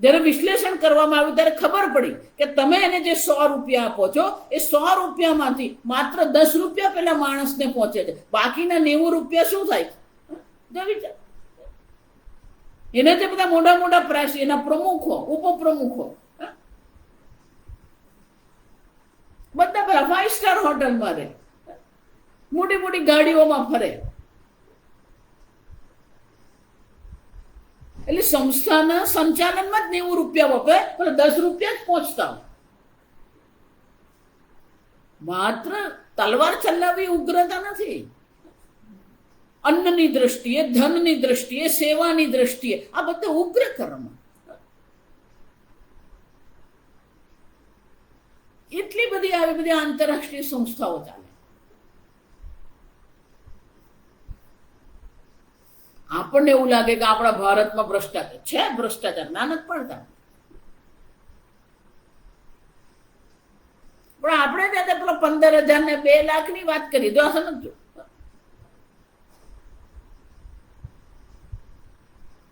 જ્યારે વિશ્લેષણ કરવામાં આવ્યું ત્યારે ખબર પડી કે તમે એને જે 100 રૂપિયા આપો છો, એ 100 રૂપિયામાંથી માત્ર 10 રૂપિયા પેલા માણસને પહોંચે છે, બાકીના 90 રૂપિયા શું થાય? એના જે બધા મોટા મોટા પ્રેસ, એના પ્રમુખો, ઉપપ્રમુખો બધા પેલા 5 સ્ટાર હોટલમાં રહે, મોટી મોટી ગાડીઓમાં ફરે. એટલે સંસ્થાના સંચાલનમાં જ 90 રૂપિયા વપરાય, પણ 10 રૂપિયા જ પહોંચતા હોય. માત્ર તલવાર ચલાવવી ઉગ્રતા નથી. અન્નની દ્રષ્ટિએ, ધનની દ્રષ્ટિએ, સેવાની દ્રષ્ટિએ આ બધા ઉગ્ર કર્મ. એટલી બધી આવી બધી આંતરરાષ્ટ્રીય સંસ્થાઓ ચાલે. આપણને એવું લાગે કે આપણા ભારતમાં ભ્રષ્ટાચાર છે. ભ્રષ્ટાચાર ના નથી પડતા, પણ આપણે ત્યાં પેલો 15,000 ને 2 લાખ ની વાત કરી દો. સમજો,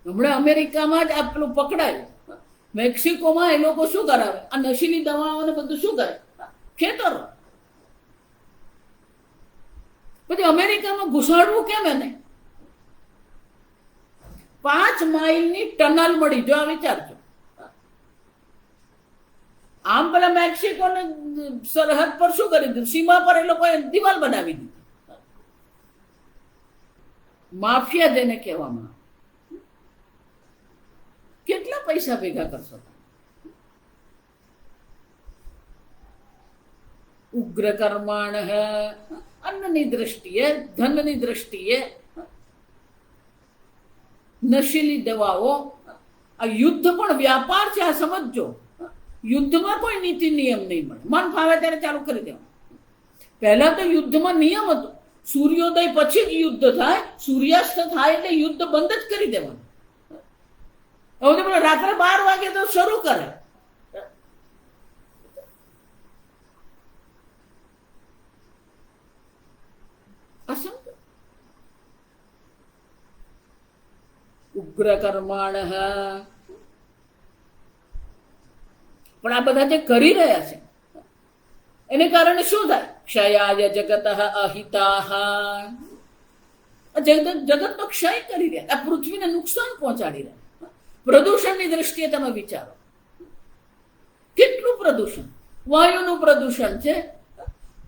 હમણાં અમેરિકામાં જ આ પેલું પકડાયું. મેક્સિકોમાં એ લોકો શું કરાવે? આ નશીલી દવાઓને બધું શું કરે? ખેતરો. પછી અમેરિકામાં ઘુસાડવું કેમ? એને 5 માઇલની ટનલ મળી. જો આ વિચારજો. આમ પેલા મેક્સિકોને સરહદ પર શું કરી દીધું? સીમા પર એ લોકોએ દિવાલ બનાવી દીધી. માફિયા જેને કહેવામાં. કેટલા પૈસા ભેગા કરશો? ઉગ્ર કર્મણ હે. અન્નની દ્રષ્ટિએ, ધનની દ્રષ્ટિએ, નશીલી દવાઓ. આ યુદ્ધ પણ વ્યાપાર છે, આ સમજો. યુદ્ધમાં કોઈ નીતિ નિયમ નહીં મળે, મન ફાવે ત્યારે ચાલુ કરી દેવાનું. પહેલા તો યુદ્ધમાં નિયમ હતો, સૂર્યોદય પછી જ યુદ્ધ થાય, સૂર્યાસ્ત થાય એટલે યુદ્ધ બંધ જ કરી દેવાનું. હવે તો રાત્રે 12 વાગે તો શરૂ કરે. ઉગ્ર કર્માણ, પણ આ બધા જે કરી રહ્યા છે એને કારણે શું થાય? ક્ષયાય જગત અહિતા, જગતનો ક્ષય કરી રહ્યા, આ પૃથ્વીને નુકસાન પહોંચાડી રહ્યા. પ્રદૂષણની દ્રષ્ટિએ તમે વિચારો, કેટલું પ્રદૂષણ, વાયુનું પ્રદૂષણ છે,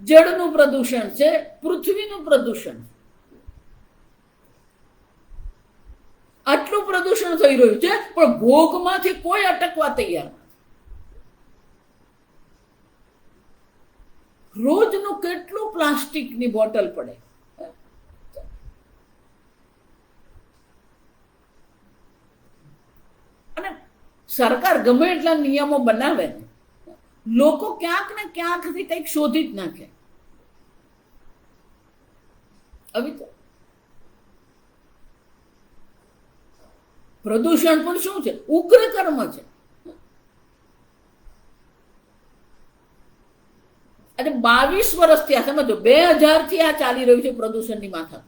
જળનું પ્રદૂષણ છે, પૃથ્વીનું પ્રદૂષણ. આટલું પ્રદૂષણ થઈ રહ્યું છે પણ ભોગમાંથી કોઈ અટકવા તૈયાર નથી. રોજનું કેટલું પ્લાસ્ટિકની બોટલ પડે. અને સરકાર ગમે એટલા નિયમો બનાવે, લોકો ક્યાંક ને ક્યાંકથી કંઈક શોધી જ નાખે. હવે તો પ્રદૂષણ પણ શું છે? ઉગ્ર કર્મ છે. અને 22 વર્ષથી આ સમજો, 2000 થી આ ચાલી રહ્યું છે પ્રદૂષણની માથા.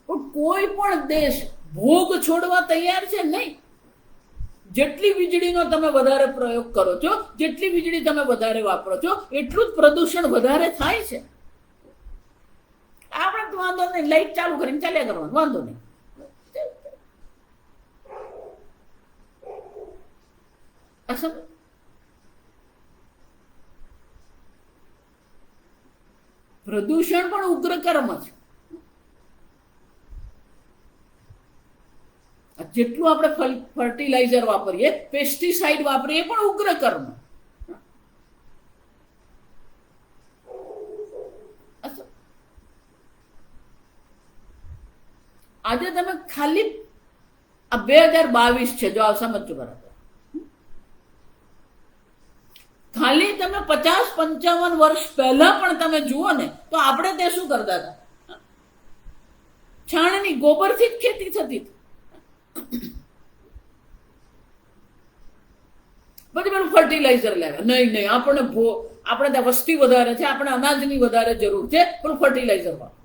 પણ કોઈ પણ દેશ ભોગ છોડવા તૈયાર છે નહીં. જેટલી વીજળીનો તમે વધારે પ્રયોગ કરો છો, જેટલી વીજળી તમે વધારે વાપરો છો, એટલું જ પ્રદૂષણ વધારે થાય છે. આપણે તો વાંધો નહીં, લાઈટ ચાલુ કરીને ચાલ્યા કરવાનું, વાંધો નહીં. પ્રદૂષણ પણ ઉગ્ર કર્મ છે. જેટલું આપણે ફર્ટિલાઇઝર વાપરીએ, પેસ્ટિસાઇડ વાપરીએ, પણ ઉગ્ર કર્મ. આજે તમે ખાલી આ 2022 છે, જો આ સમજો બરાબર, ખાલી તમે 50-55 વર્ષ પહેલા પણ તમે જુઓ ને તો આપણે ત્યાં શું કરતા હતા? છાણની, ગોબરથી જ ખેતી થતી હતી. પછી પેલું ફર્ટિલાઇઝર લાવ્યા, નહીં આપણે ત્યાં વસ્તી વધારે છે, આપણે અનાજની વધારે જરૂર છે, પેલું ફર્ટિલાઇઝર વાપરો.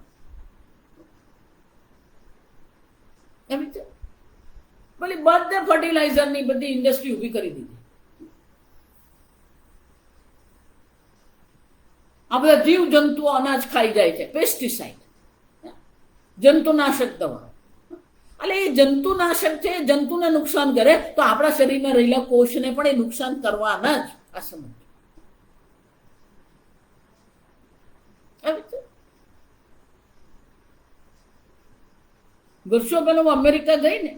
ભલે બધા ફર્ટિલાઇઝરની બધી ઇન્ડસ્ટ્રી ઉભી કરી દીધી. આ બધા જીવ જંતુઓ અનાજ ખાઈ જાય છે, પેસ્ટિસાઇડ, જંતુનાશક દવા. એટલે એ જંતુનાશક છે, જંતુને નુકસાન કરે તો આપણા શરીરમાં રહેલા કોષને પણ એ નુકસાન કરવાના જ. આ સમજ. વર્ષો પહેલા હું અમેરિકા ગઈ ને,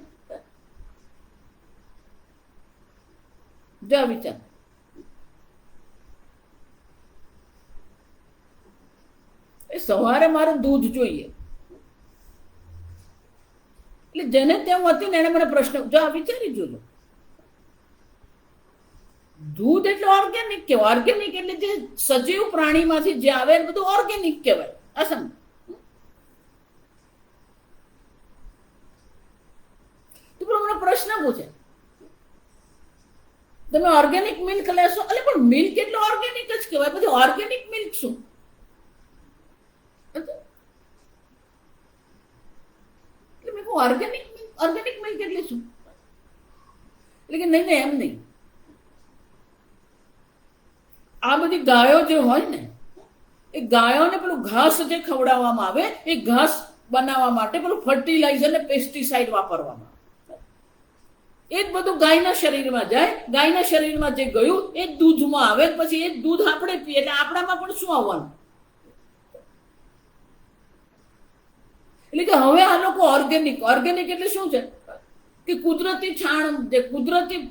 વિચાર, એ સવારે મારું દૂધ જોઈએ. એટલે જેને ત્યાં હતી ને એને મને પ્રશ્ન, જો આ વિચારી જોજો, દૂધ એટલે ઓર્ગેનિક કહેવાય. ઓર્ગેનિક એટલે જે સજીવ પ્રાણીમાંથી જે આવે એ બધું ઓર્ગેનિક કહેવાય. અસમ મને પ્રશ્ન પૂછે, તમે ઓર્ગેનિક મિલ્ક લેશો? એટલે પણ મિલ્ક એટલે ઓર્ગેનિક જ કહેવાય, પછી ઓર્ગેનિક મિલ્ક શું? ઓર્ગેનિક મિલ્ક એટલે શું? એટલે કે નહીં એમ નહીં. આ બધી ગાયો જે હોય ને, એ ગાયોને પેલું ઘાસ જે ખવડાવવામાં આવે, એ ઘાસ બનાવવા માટે પેલું ફર્ટિલાઇઝર ને પેસ્ટિસાઇડ વાપરવામાં આવે. એ જ બધું ગાયના શરીરમાં જાય, ગાયના શરીરમાં જે ગયું એ જ દૂધમાં આવે, પછી એ જ દૂધ આપણે પીએ, એટલે આપણામાં પણ શું આવવાનું? એટલે કે હવે આ લોકો ઓર્ગેનિક એટલે શું છે કે કુદરતી છાણ, જે કુદરતી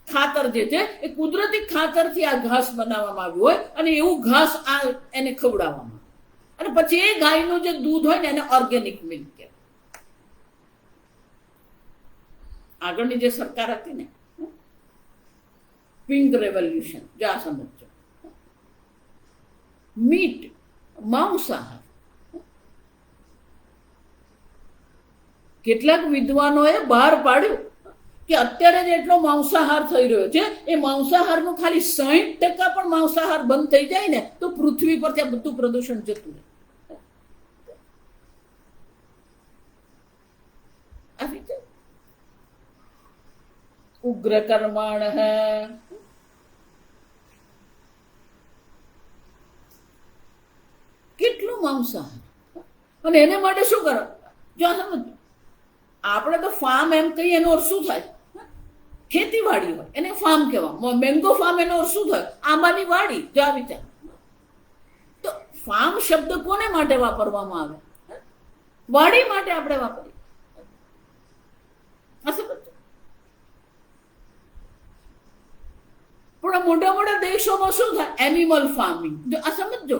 ખાતર જે છે એ કુદરતી ખાતરથી આ ઘાસ બનાવવામાં આવ્યું હોય અને એવું ઘાસ આ એને ખવડાવવામાં, અને પછી એ ગાયનું જે દૂધ હોય ને એને ઓર્ગેનિક મિલ્ક કહેવાય. આગળની જે સરકાર હતી ને, પિંક રેવોલ્યુશન, જો આ સમજો. મીટ, માંસાહાર. કેટલાક વિદ્વાનોએ બહાર પાડ્યું કે અત્યારે જેટલો માંસાહાર થઈ રહ્યો છે એ માંસાહારનું ખાલી 60% પણ માંસાહાર બંધ થઈ જાય ને તો પૃથ્વી પર ત્યાં બધું પ્રદૂષણ જતું રહે. ઉગ્ર કર્માણ કેટલું માંસાહાર. અને એને માટે શું કરો? જો સમજ, આપણે તો ફાર્મ એમ કહીએ એનો અર્થ શું થાય? ખેતીવાડી હોય એને ફાર્મ કહેવાય. મેંગો ફાર્મ એનો અર્થ શું થાય? આંબાની વાડી. જો આ વિચાર. તો ફાર્મ શબ્દ કોને માટે વાપરવામાં આવે? વાડી માટે આપણે વાપરીએ. પણ મોટા મોટા દેશોમાં શું થાય? Animal farming. જો આ સમજો,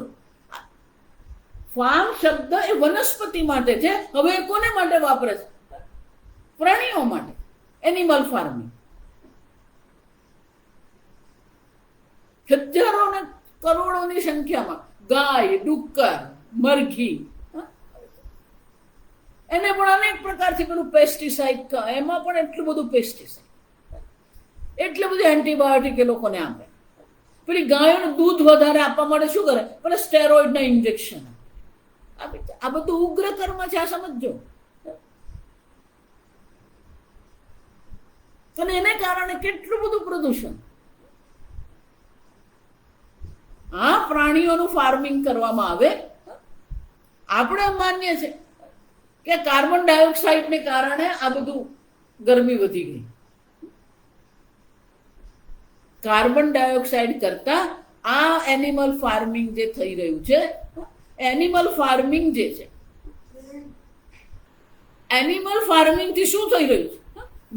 ફાર્મ શબ્દ એ વનસ્પતિ માટે છે. હવે એ કોને માટે વાપરે છે? પ્રાણીઓ માટે. Animal farming. હજારો ને કરોડોની સંખ્યામાં ગાય, ડુક્કર, મરઘી, એને પણ અનેક પ્રકારથી પેલું પેસ્ટિસાઇડ, એમાં પણ એટલું બધું પેસ્ટિસાઇડ, એટલે બધું એન્ટીબાયોટિક એ લોકોને આપે. પેલી ગાયોને દૂધ વધારે આપવા માટે શું કરે? પેલા સ્ટેરોઇડના ઇન્જેક્શન. આ બધું ઉગ્ર કર્મ છે. આ સમજો. અને એને કારણે કેટલું બધું પ્રદૂષણ. આ પ્રાણીઓનું ફાર્મિંગ કરવામાં આવે. આપણે માન્ય છે કે કાર્બન ડાયોક્સાઇડને કારણે આ બધું ગરમી વધી ગઈ. કાર્બન ડાયોક્સાઇડ કરતા આ એનિમલ ફાર્મિંગ જે થઈ રહ્યું છે, એનિમલ ફાર્મિંગ જે છે, એનિમલ ફાર્મિંગ થી શું થઈ રહ્યું છે?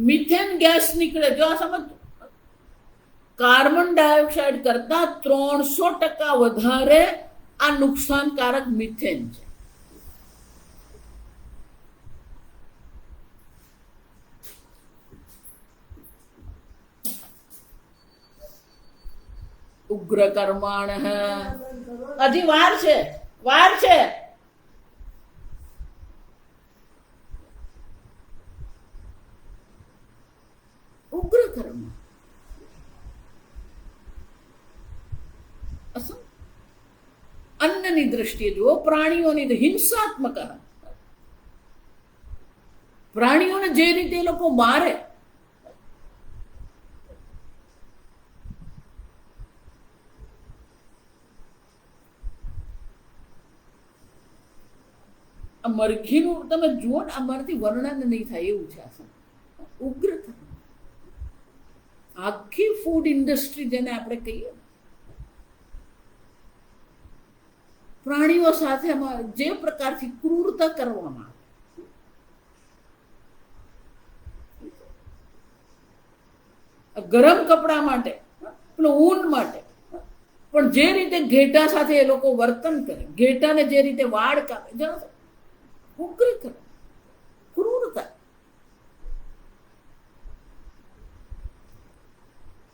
મિથેન ગેસ નીકળે. જો આ સમજ, કાર્બન ડાયોક્સાઇડ કરતા 300% વધારે આ નુકસાનકારક મિથેન છે. ઉગ્ર કર્માણ. હજી વાર છે, વાર છે. ઉગ્ર કર્મ અન્નની દ્રષ્ટિએ જુઓ, પ્રાણીઓની હિંસાત્મક. પ્રાણીઓને જે રીતે એ લોકો મારે, મરઘીનું તમે જુઓ ને, અમારાથી વર્ણન નહીં થાય એવું છે. ઉગ્ર કર્મ. આખી ફૂડ ઇન્ડસ્ટ્રી જેને આપણે કહીએ, પ્રાણીઓ સાથે જે પ્રકારથી ક્રૂરતા કરવામાં આવે, ગરમ કપડા માટે, ઊન માટે, પણ જે રીતે ઘેટા સાથે એ લોકો વર્તન કરે, ઘેટાને જે રીતે વાળ કાપે, ઉગ્ર કર્મ, ક્રૂરતા.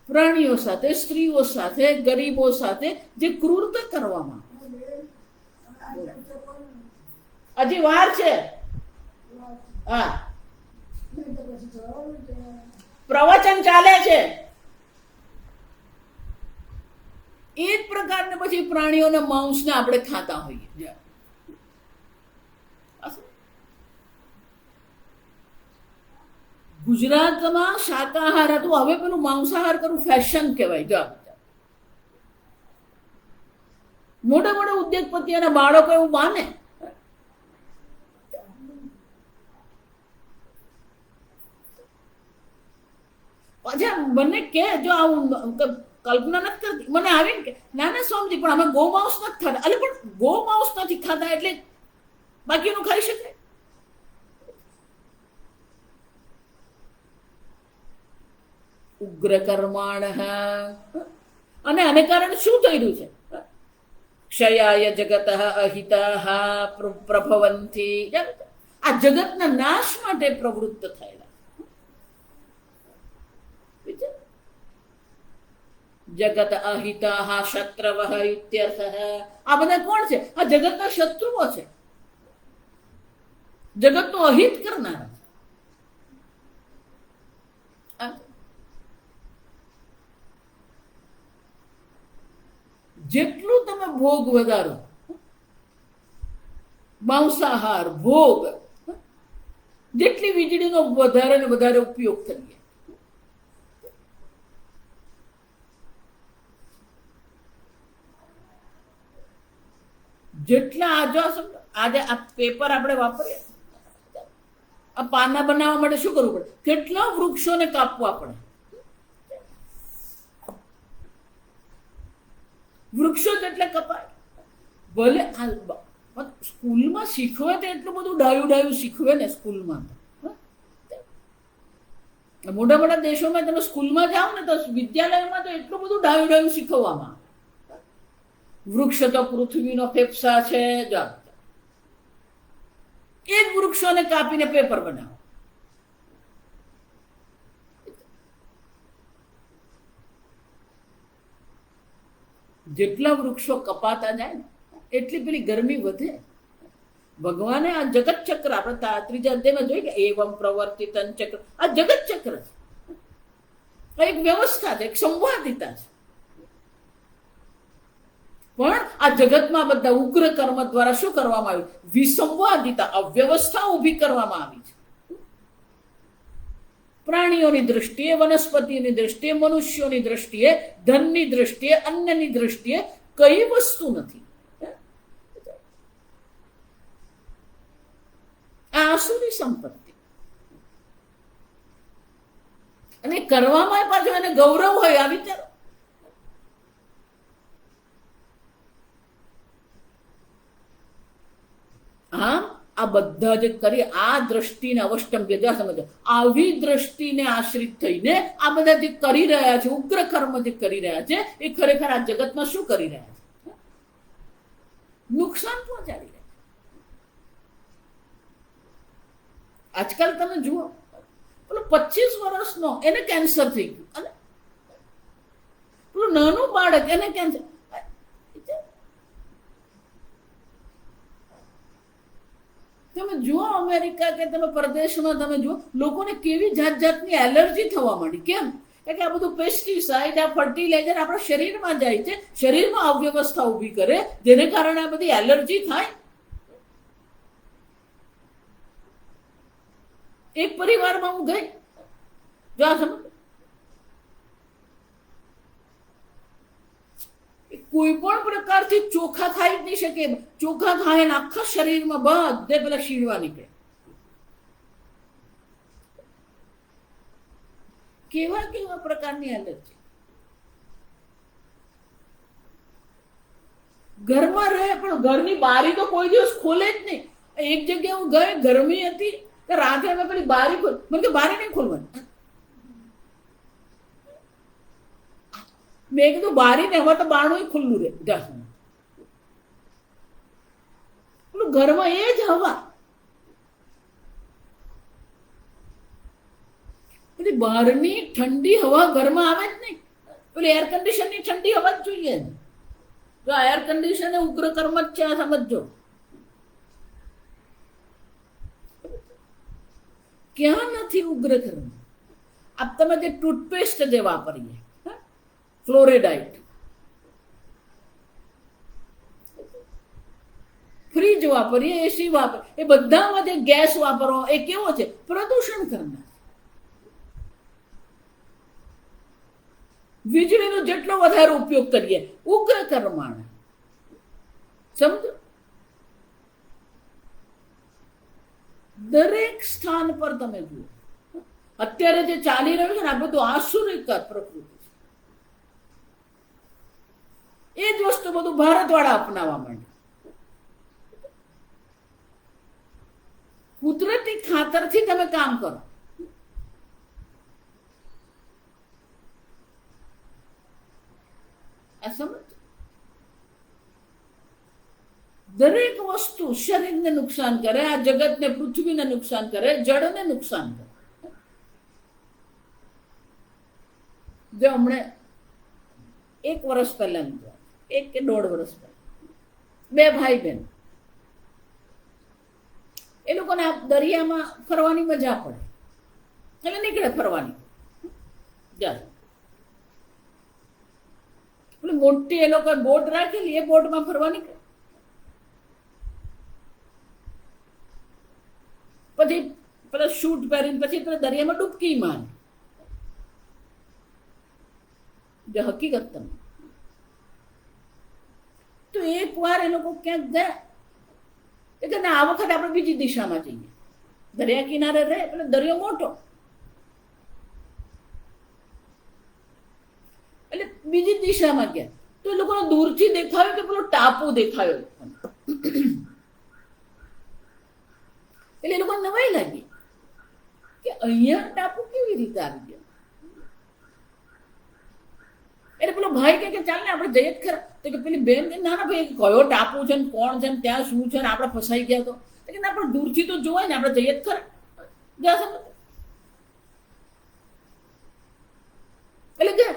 પ્રાણીઓ સાથે, સ્ત્રીઓ સાથે, ગરીબો સાથે જે ક્રૂરતા કરવામાં આવે. હજી વાર છે. હા, પ્રવચન ચાલે છે. એ જ પ્રકારને પછી પ્રાણીઓના માંસને આપણે ખાતા હોઈએ. ગુજરાતમાં શાકાહાર હતું, હવે પેલું માંસાહાર કરવું ફેશન કહેવાય. જો મોટા મોટા ઉદ્યોગપતિઓના બાળકો એવું માને. પાછા મને કે, જો આવું કલ્પના નથી કરતી, મને આવીને કે ના ના સ્વામીજી, પણ અમે ગૌ માંસ નથી ખાતા. એટલે પણ ગૌ માંસ નથી ખાતા એટલે બાકીનું ખાઈ શકાય? ઉગ્ર કર્માણ. અને આને કારણે શું થઈ રહ્યું છે? ક્ષયાય જગત અહિતા પ્રભવંતી. આ જગતના નાશ માટે પ્રવૃત્ત થયેલા. જગત અહિતા શત્રવ ઇત્યર્થ. આ બધા કોણ છે? આ જગતના શત્રુઓ છે, જગતનું અહિત કરનારા. જેટલું તમે ભોગ વધારો, માંસાહાર ભોગ, જેટલી વીજળીનો વધારે ને વધારે ઉપયોગ કરીએ, જેટલા આજે આ પેપર આપણે વાપરીએ, આ પાના બનાવવા માટે શું કરવું પડે? કેટલા વૃક્ષોને કાપવા પડે? વૃક્ષો જેટલા કપાય. ભલે સ્કૂલમાં શીખવે તો એટલું બધું ડાયું શીખવે ને સ્કૂલમાં. મોટા મોટા દેશોમાં તમે સ્કૂલમાં જાઓ ને તો વિદ્યાલયમાં તો એટલું બધું ડાયું શીખવવામાં. વૃક્ષ તો પૃથ્વીનો ફેફસા છે. એ જ વૃક્ષોને કાપીને પેપર બનાવો. જેટલા વૃક્ષો કપાતા જાય ને એટલી પેલી ગરમી વધે. ભગવાને આ જગત ચક્ર, આપણે ત્રીજા અધ્યાયમાં જોઈએ કે એવમ પ્રવર્તિતન ચક્ર, આ જગત ચક્ર છે, એક વ્યવસ્થા છે, એક સંવાદિતા છે. પણ આ જગતમાં બધા ઉગ્ર કર્મ દ્વારા શું કરવામાં આવ્યું? વિસંવાદિતા, અવ્યવસ્થા ઊભી કરવામાં આવી છે. પ્રાણીઓની દ્રષ્ટિએ, વનસ્પતિની દ્રષ્ટિએ, મનુષ્યોની દ્રષ્ટિએ, ધનની દ્રષ્ટિએ, અન્નની દ્રષ્ટિએ કઈ વસ્તુ નથી. આ આસુરી સંપત્તિ. અને કરવામાં પાછું એને ગૌરવ હોય. આ વિચારો. આ બધા જે કરી, આ દ્રષ્ટિને અવષ્ટમ જ્યાં સમજો, આવી દ્રષ્ટિને આશ્રિત થઈને આ બધા જે કરી રહ્યા છે, ઉગ્ર કર્મ જે કરી રહ્યા છે, એ ખરેખર આ જગતમાં શું કરી રહ્યા છે? નુકસાન પહોંચાડી રહ્યા છે. આજકાલ તમે જુઓ, પેલો 25 વર્ષનો એને કેન્સર થઈ ગયું, અને પેલું નાનું બાળક એને કેન્સર. તમે જુઓ અમેરિકા કે તમે પરદેશમાં તમે જુઓ, લોકોને કેવી જાતની એલર્જી થવા માંડી. કેમ? કે આ બધું પેસ્ટિસાઇડ, આ ફર્ટિલાઇઝર આપણા શરીરમાં જાય છે, શરીરમાં અવ્યવસ્થા ઊભી કરે, જેને કારણે આ બધી એલર્જી થાય. એક પરિવારમાં હું ગઈ, જો કોઈ પણ પ્રકારથી ચોખા ખાઈ જ નહીં શકે. ચોખા ખાય ને આખા શરીરમાં બધે પેલા શીણવા નીકળે. કેવા કેવા પ્રકારની એલર્જી. ઘરમાં રહે પણ ઘરની બારી તો કોઈ દિવસ ખોલે જ નહીં. એક જગ્યાએ હું ગઈ, ગરમી હતી, તો રાતે અમે પેલી બારી ખોલ, મને કે બારી નહીં ખોલવાની. મેં કીધું બારી ને હવે તો બારણું ખુલ્લું રહે. ઘરમાં એ જ હવા. પેલી બહારની ઠંડી હવા ઘરમાં આવે જ નહીં. પેલી એર કન્ડિશનની ઠંડી હવા જ જોઈએ. જો એર કન્ડિશન ઉગ્ર કર્મ જ છે, સમજો. ક્યાં નથી ઉગ્ર કર્મ? આપ તમે જે ટૂથપેસ્ટ જે વાપરીએ, ફ્લોરેડાઇટ, ફ્રીજ વાપરીએ, એસી વાપરીએ, એ બધામાં જે ગેસ વાપરવો એ કેવો છે? પ્રદૂષણ કરનાર. વીજળીનો જેટલો વધારે ઉપયોગ કરીએ, ઉગ્ર કર્માણ. સમજો? દરેક સ્થાન પર તમે જુઓ, અત્યારે જે ચાલી રહ્યું છે ને, આ બધું આસુરિક પ્રકૃતિ. એ જ વસ્તુ બધું ભારતવાળા અપનાવવા માંડ્યા. કુદરતી ખાતરથી તમે કામ કરો. આ સમજ? દરેક વસ્તુ શરીરને નુકસાન કરે, આ જગતને, પૃથ્વીને નુકસાન કરે, જળને નુકસાન કરે. જો હમણે 1 વર્ષ પહેલાની વાત, 1 કે 1.5 વર્ષ પહેલા 2 ભાઈ બહેન, એ લોકોને આ દરિયામાં ફરવાની મજા પડે એટલે નીકળે ફરવાની. જાય મોટી એ લોકો બોટ રાખેલી, એ બોટમાં ફરવા નીકળે. પછી પેલા શૂટ પહેરીને પછી પેલા દરિયામાં ડૂબકી મારે. જે હકીકત તમે તો એક વાર એ લોકો ક્યાંક ગયા કે ના આ વખતે આપણે બીજી દિશામાં જઈએ. દરિયા કિનારે રહે એટલે દરિયો મોટો એટલે બીજી દિશામાં ગયા તો એ લોકોને દૂરથી દેખાયો કે પેલો ટાપુ દેખાયો. એટલે એ લોકોને નવાઈ લાગી કે અહીંયા ટાપુ કેવી રીતે આવી ગયો. એટલે પેલો ભાઈ કે ચાલ ને આપણે જઈએ જ ખરા. તો કે પેલી બેન કે ના ના ભાઈ કયો ટાપુ છે ને કોણ છે ને ત્યાં શું છે ને આપણે ફસાઈ ગયા. તો કે ના પણ દૂરથી તો જોવાય ને, આપણે જઈએ જ ખરા. એટલે કે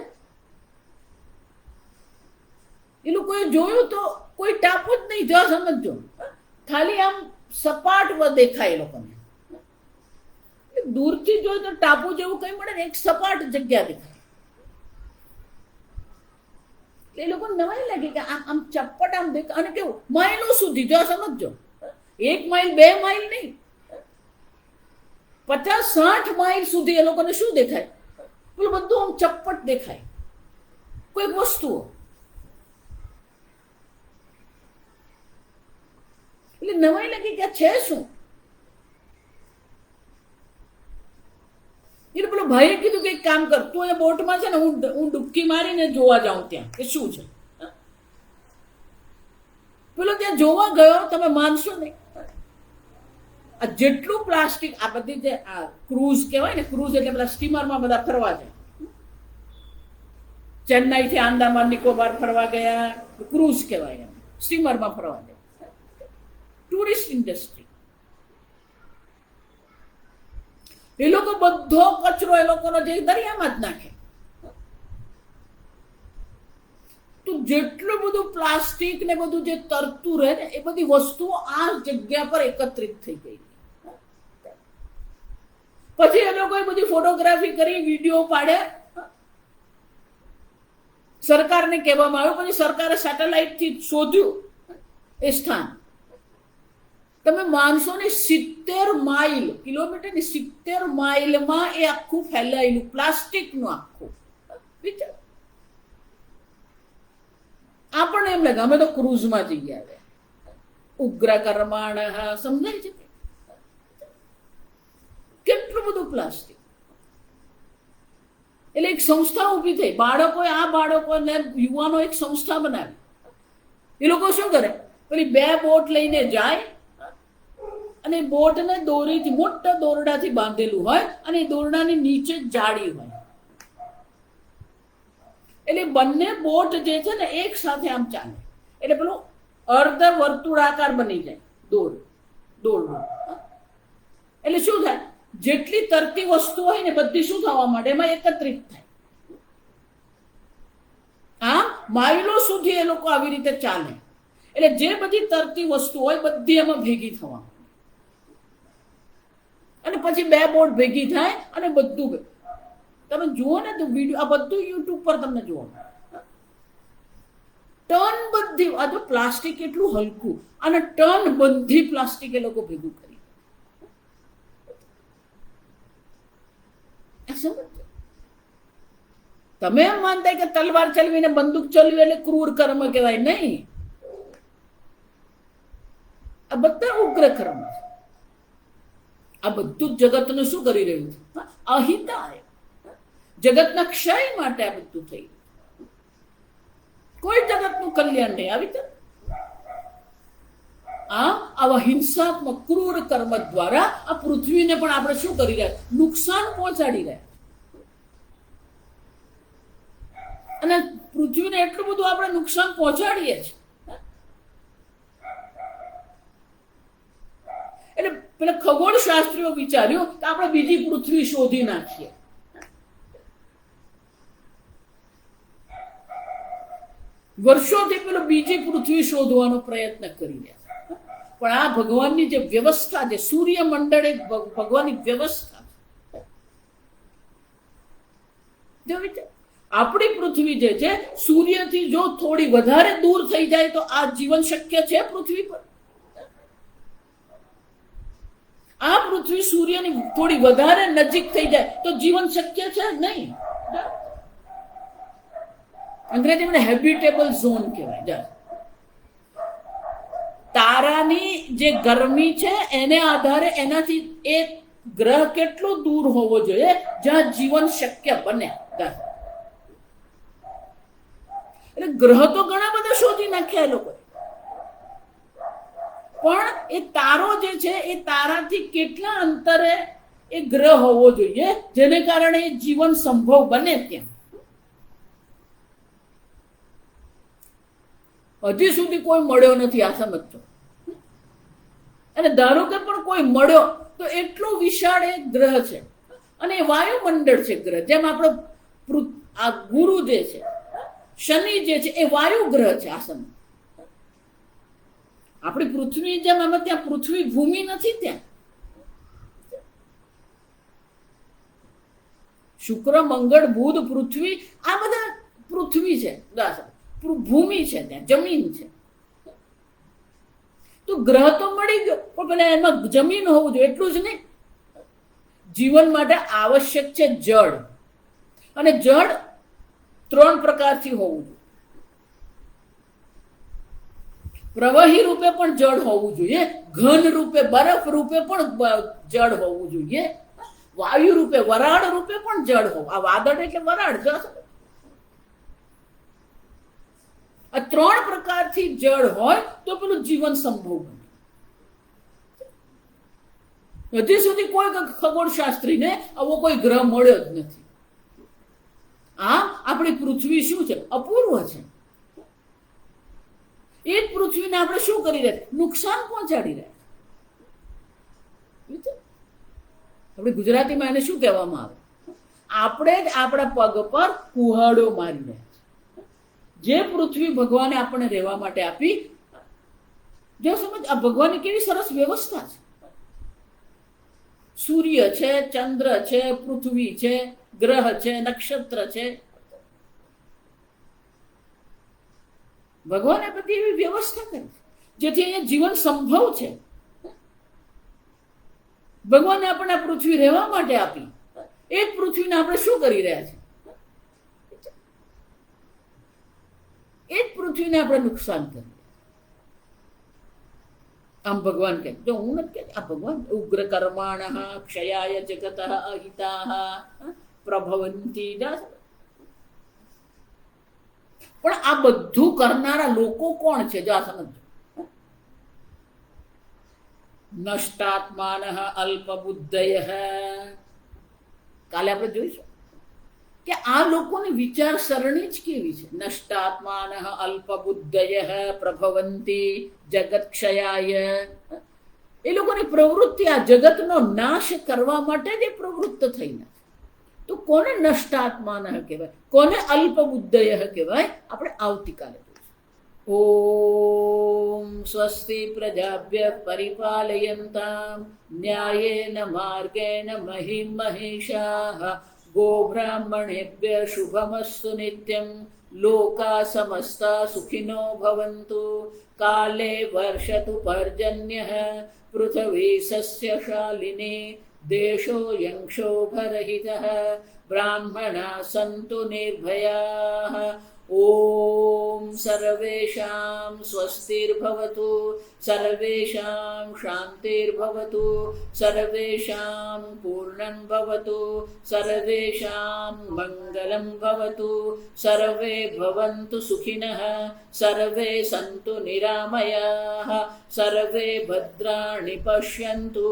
એ લોકોએ જોયું તો કોઈ ટાપુ જ નહીં. જો સમજો, ખાલી આમ સપાટ દેખાય એ લોકોને. દૂરથી જોયું તો ટાપુ જેવું કઈ મળે ને, એક સપાટ જગ્યા દેખાય. એ લોકોને નવાઈ લાગી કે આમ ચપ્પટ આમ દેખાય. અને કેવું માઇલો સુધી, જો સમજો, 1 માઇલ 2 માઇલ નહીં, 50-60 માઇલ સુધી એ લોકોને શું દેખાય? પેલું બધું આમ ચપ્પટ દેખાય, કોઈક વસ્તુઓ. એટલે નવાઈ લાગી કે છે શું. એટલે પેલો ભાઈએ કીધું કે એક કામ કર, તું એ બોટમાં છે ને હું ડૂબકી મારીને જોવા જાઉં ત્યાં કે શું છે. પેલો ત્યાં જોવા ગયો, તમે માનશો નહીં, આ જેટલું પ્લાસ્ટિક, આ બધી જે આ ક્રૂઝ કહેવાય ને, ક્રૂઝ એટલે પેલા સ્ટીમરમાં બધા ફરવા જાય. ચેન્નાઈ થી આંદામાન નિકોબાર ફરવા ગયા, ક્રૂઝ કહેવાય, સ્ટીમરમાં ફરવા જાય. Tourist industry. એ લોકો બધો કચરો એ લોકોનો જે દરિયામાં જ નાખે. તો જેટલું બધું પ્લાસ્ટિક ને બધું જે તરતું રહે ને, એ બધી વસ્તુઓ આ જગ્યા પર એકત્રિત થઈ ગઈ. પછી એ લોકોએ બધી ફોટોગ્રાફી કરી, વિડીયો પાડ્યા. સરકારને કહેવામાં આવ્યું, પછી સરકારે સેટેલાઇટ થી શોધ્યું એ સ્થાન. તમે માનશો ને 70 માઇલ, કિલોમીટર ની 70 માઇલમાં એ આખું ફેલાયેલું પ્લાસ્ટિક નું આખું. વિચાર, આપણને એમ લાગે અમે તો ક્રૂઝમાં જઈ આવ્યા. ઉગ્ર કર્માણ, સમજાય છે કેટલું બધું પ્લાસ્ટિક. એટલે એક સંસ્થા ઊભી થઈ, બાળકોએ આ બાળકોને યુવાનો એક સંસ્થા બનાવી. એ લોકો શું કરે, પેલી 2 બોટ લઈને જાય અને બોટને દોરીથી, મોટા દોરડાથી બાંધેલું હોય અને દોરડાની નીચે જાળી હોય. એટલે બંને બોટ જે છે ને એક સાથે આમ ચાલે. એટલે પેલું અર્ધ વર્તુળાકાર બની જાય દોરડું. એટલે શું થાય, જેટલી તરતી વસ્તુ હોય ને બધી શું થવા માંડે, એમાં એકત્રિત થાય. માઇલો સુધી એ લોકો આવી રીતે ચાલે. એટલે જે બધી તરતી વસ્તુ હોય બધી એમાં ભેગી થવા, અને પછી 2 બોટ ભેગી થાય અને બધું તમે જુઓ ને તો વિડીયો, આ બધું યુટ્યુબ પર તમને જોવા. ટન બધી, આ તો પ્લાસ્ટિક એટલું હલકું, અને ટન બધી પ્લાસ્ટિક એ લોકો ભેગું કરી. તમે એમ માનતા કે તલવાર ચલવીને બંદૂક ચલવી એટલે ક્રૂર કર્મ કહેવાય? નહીં, આ બધા ઉગ્ર કર્મ છે. આ બધું જગતનું શું કરી રહ્યું છે? અહિતાય, જગતના ક્ષય માટે આ બધું થઈ. કોઈ જગતનું કલ્યાણ નહીં. આવી રીતે આવા હિંસાત્મક ક્રૂર કર્મ દ્વારા આ પૃથ્વીને પણ આપણે શું કરી રહ્યા, નુકસાન પહોંચાડી રહ્યા. અને પૃથ્વીને એટલું બધું આપણે નુકસાન પહોંચાડીએ છીએ. એટલે પેલા ખગોળ શાસ્ત્રીઓ વિચાર્યું કે આપણે બીજી પૃથ્વી શોધી નાખીએ. વર્ષોથી પેલો બીજી પૃથ્વી શોધવાનો પ્રયત્ન કરી રહ્યા, પણ આ ભગવાનની જે વ્યવસ્થા છે, સૂર્યમંડળ એક ભગવાનની વ્યવસ્થા છે. આપણી પૃથ્વી જે છે, સૂર્યથી જો થોડી વધારે દૂર થઈ જાય તો આ જીવન શક્ય છે પૃથ્વી પર? આ પૃથ્વી સૂર્યની થોડી વધારે નજીક થઈ જાય તો જીવન શક્ય છે? નહીં. અંગ્રેજીમાં હેબિટેબલ ઝોન કહેવાય. તારાની જે ગરમી છે એને આધારે એનાથી એ ગ્રહ કેટલો દૂર હોવો જોઈએ જ્યાં જીવન શક્ય બને. એટલે ગ્રહ તો ઘણા બધા શોધી નાખ્યા એ લોકો, પણ એ તારો જે છે એ તારાથી કેટલા અંતરે એ ગ્રહ હોવો જોઈએ જેને કારણે જીવન સંભવ બને ત્યાં. હજી સુધી કોઈ મળ્યો નથી, આ સમજજો. અને ધારો કે પણ કોઈ મળ્યો તો એટલો વિશાળ એક ગ્રહ છે, અને એ વાયુમંડળ છે ગ્રહ. જેમ આપણો આ ગુરુ જે છે, શનિ જે છે એ વાયુ ગ્રહ છે. આ સમજ આપણી પૃથ્વી જેમ આમાં ત્યાં પૃથ્વી ભૂમિ નથી. ત્યાં શુક્ર, મંગળ, બુધ, પૃથ્વી, આ બધા પૃથ્વી છે, ભૂમિ છે, ત્યાં જમીન છે. તો ગ્રહ તો મળી ગયો, પણ પેલા એમાં જમીન હોવું જોઈએ. એટલું જ નહીં, જીવન માટે આવશ્યક છે જળ, અને જળ 3 પ્રકારથી હોવું જોઈએ. પ્રવાહી રૂપે પણ જળ હોવું જોઈએ, ઘન રૂપે બરફ રૂપે પણ જળ હોવું જોઈએ, વાયુ રૂપે વરાળ રૂપે પણ જળ હોવું. આ વાદળ એટલે વરાળ. આ 3 પ્રકારથી જળ હોય તો પેલું જીવન સંભવ બને. હજી સુધી કોઈ ખગોળશાસ્ત્રીને આવો કોઈ ગ્રહ મળ્યો જ નથી. આ આપણી પૃથ્વી શું છે? અપૂર્વ છે. એ જ પૃથ્વીને આપણે શું કરી રહ્યા? નુકસાન પહોંચાડી રહ્યા. આપણે ગુજરાતીમાં એને શું કહેવામાં આવે? આપણે જ આપણા પગ પર કુહાડો મારી રહ્યા. જે પૃથ્વી ભગવાને આપણને રહેવા માટે આપી, જો સમજ, આ ભગવાનની કેવી સરસ વ્યવસ્થા છે. સૂર્ય છે, ચંદ્ર છે, પૃથ્વી છે, ગ્રહ છે, નક્ષત્ર છે. ભગવાને બધી એવી વ્યવસ્થા કરી જેથી અહીંયા જીવન સંભવ છે. ભગવાને આપણને આ પૃથ્વી રહેવા માટે આપી, એ જ પૃથ્વીને આપણે શું કરી રહ્યા છીએ? એ જ પૃથ્વીને આપણે નુકસાન કરીએ. આમ ભગવાન કહે, જો હું નથી કહેતી, આ ભગવાન ઉગ્ર કર્માણ ક્ષયાય જગત અહિતા પ્રભવંતી. પણ આ બધું કરનારા લોકો કોણ છે? જો આ સમજો. નષ્ટાત્માન અલ્પબુદ્ધય. કાલે આપણે જોઈશું કે આ લોકોની વિચારસરણી જ કેવી છે. નષ્ટાત્માન અલ્પબુદ્ધય પ્રભવંતી જગત ક્ષયાય. એ લોકોની પ્રવૃત્તિ આ જગતનો નાશ કરવા માટે જ પ્રવૃત્ત થઈને. તો કોને નષ્ટાત્માન કહેવાય, કોને અલ્પબુદ્ધય કહેવાય? આપણે આવતીકાલે જોઈશું. ઓમ સ્વસ્તિ પ્રજાભ્ય પરિપાલયન્તામ ન્યાયેન માર્ગેણ મહિમ મહિષાઃ ગોબ્રાહ્મણેભ્ય શુભમસ્તુ નિત્યં લોકા સમસ્તા સુખિનો ભવન્તુ કાલે વર્ષતુ પર્જન્યઃ પૃથ્વી સસ્યશાલિની દેશો યંક્ષોભરહિતઃ બ્રાહ્મણા સંતુ નિર્ભયાઃ. ઓમ સર્વેષાં સ્વસ્તિર્ભવતુ, સર્વેષાં શાંતિર્ભવતુ, સર્વેષાં પૂર્ણં ભવતુ, સર્વેષાં મંગલં ભવતુ, સર્વે ભવन्तુ સુખિનઃ, સર્વે સन्तુ નિરામયાઃ, સર્વે ભદ્રાણિ પશ્યन्तુ,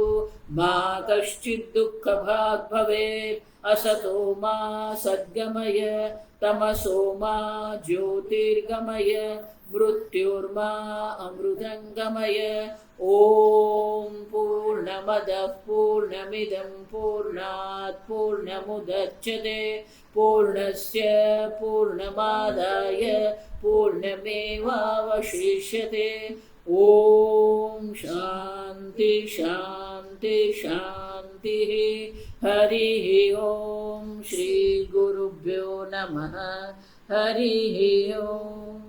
મા કશ્ચિत् દુઃખભાગ્ ભવેत्. असतो मा सद्गमय, तमसो मा ज्योतिर्गमय, मृत्युर्मा अमृतंगमय. ओम पूर्णमदः पूर्णमिदं पूर्णात् पूर्णमुदच्यते पूर्णस्य पूर्णमादाय पूर्ण पुण्यमेवावशिष्यते। ओम शांति शांति शांति। हरि ओम। श्री गुरुभ्यो नमः। हरि ओम।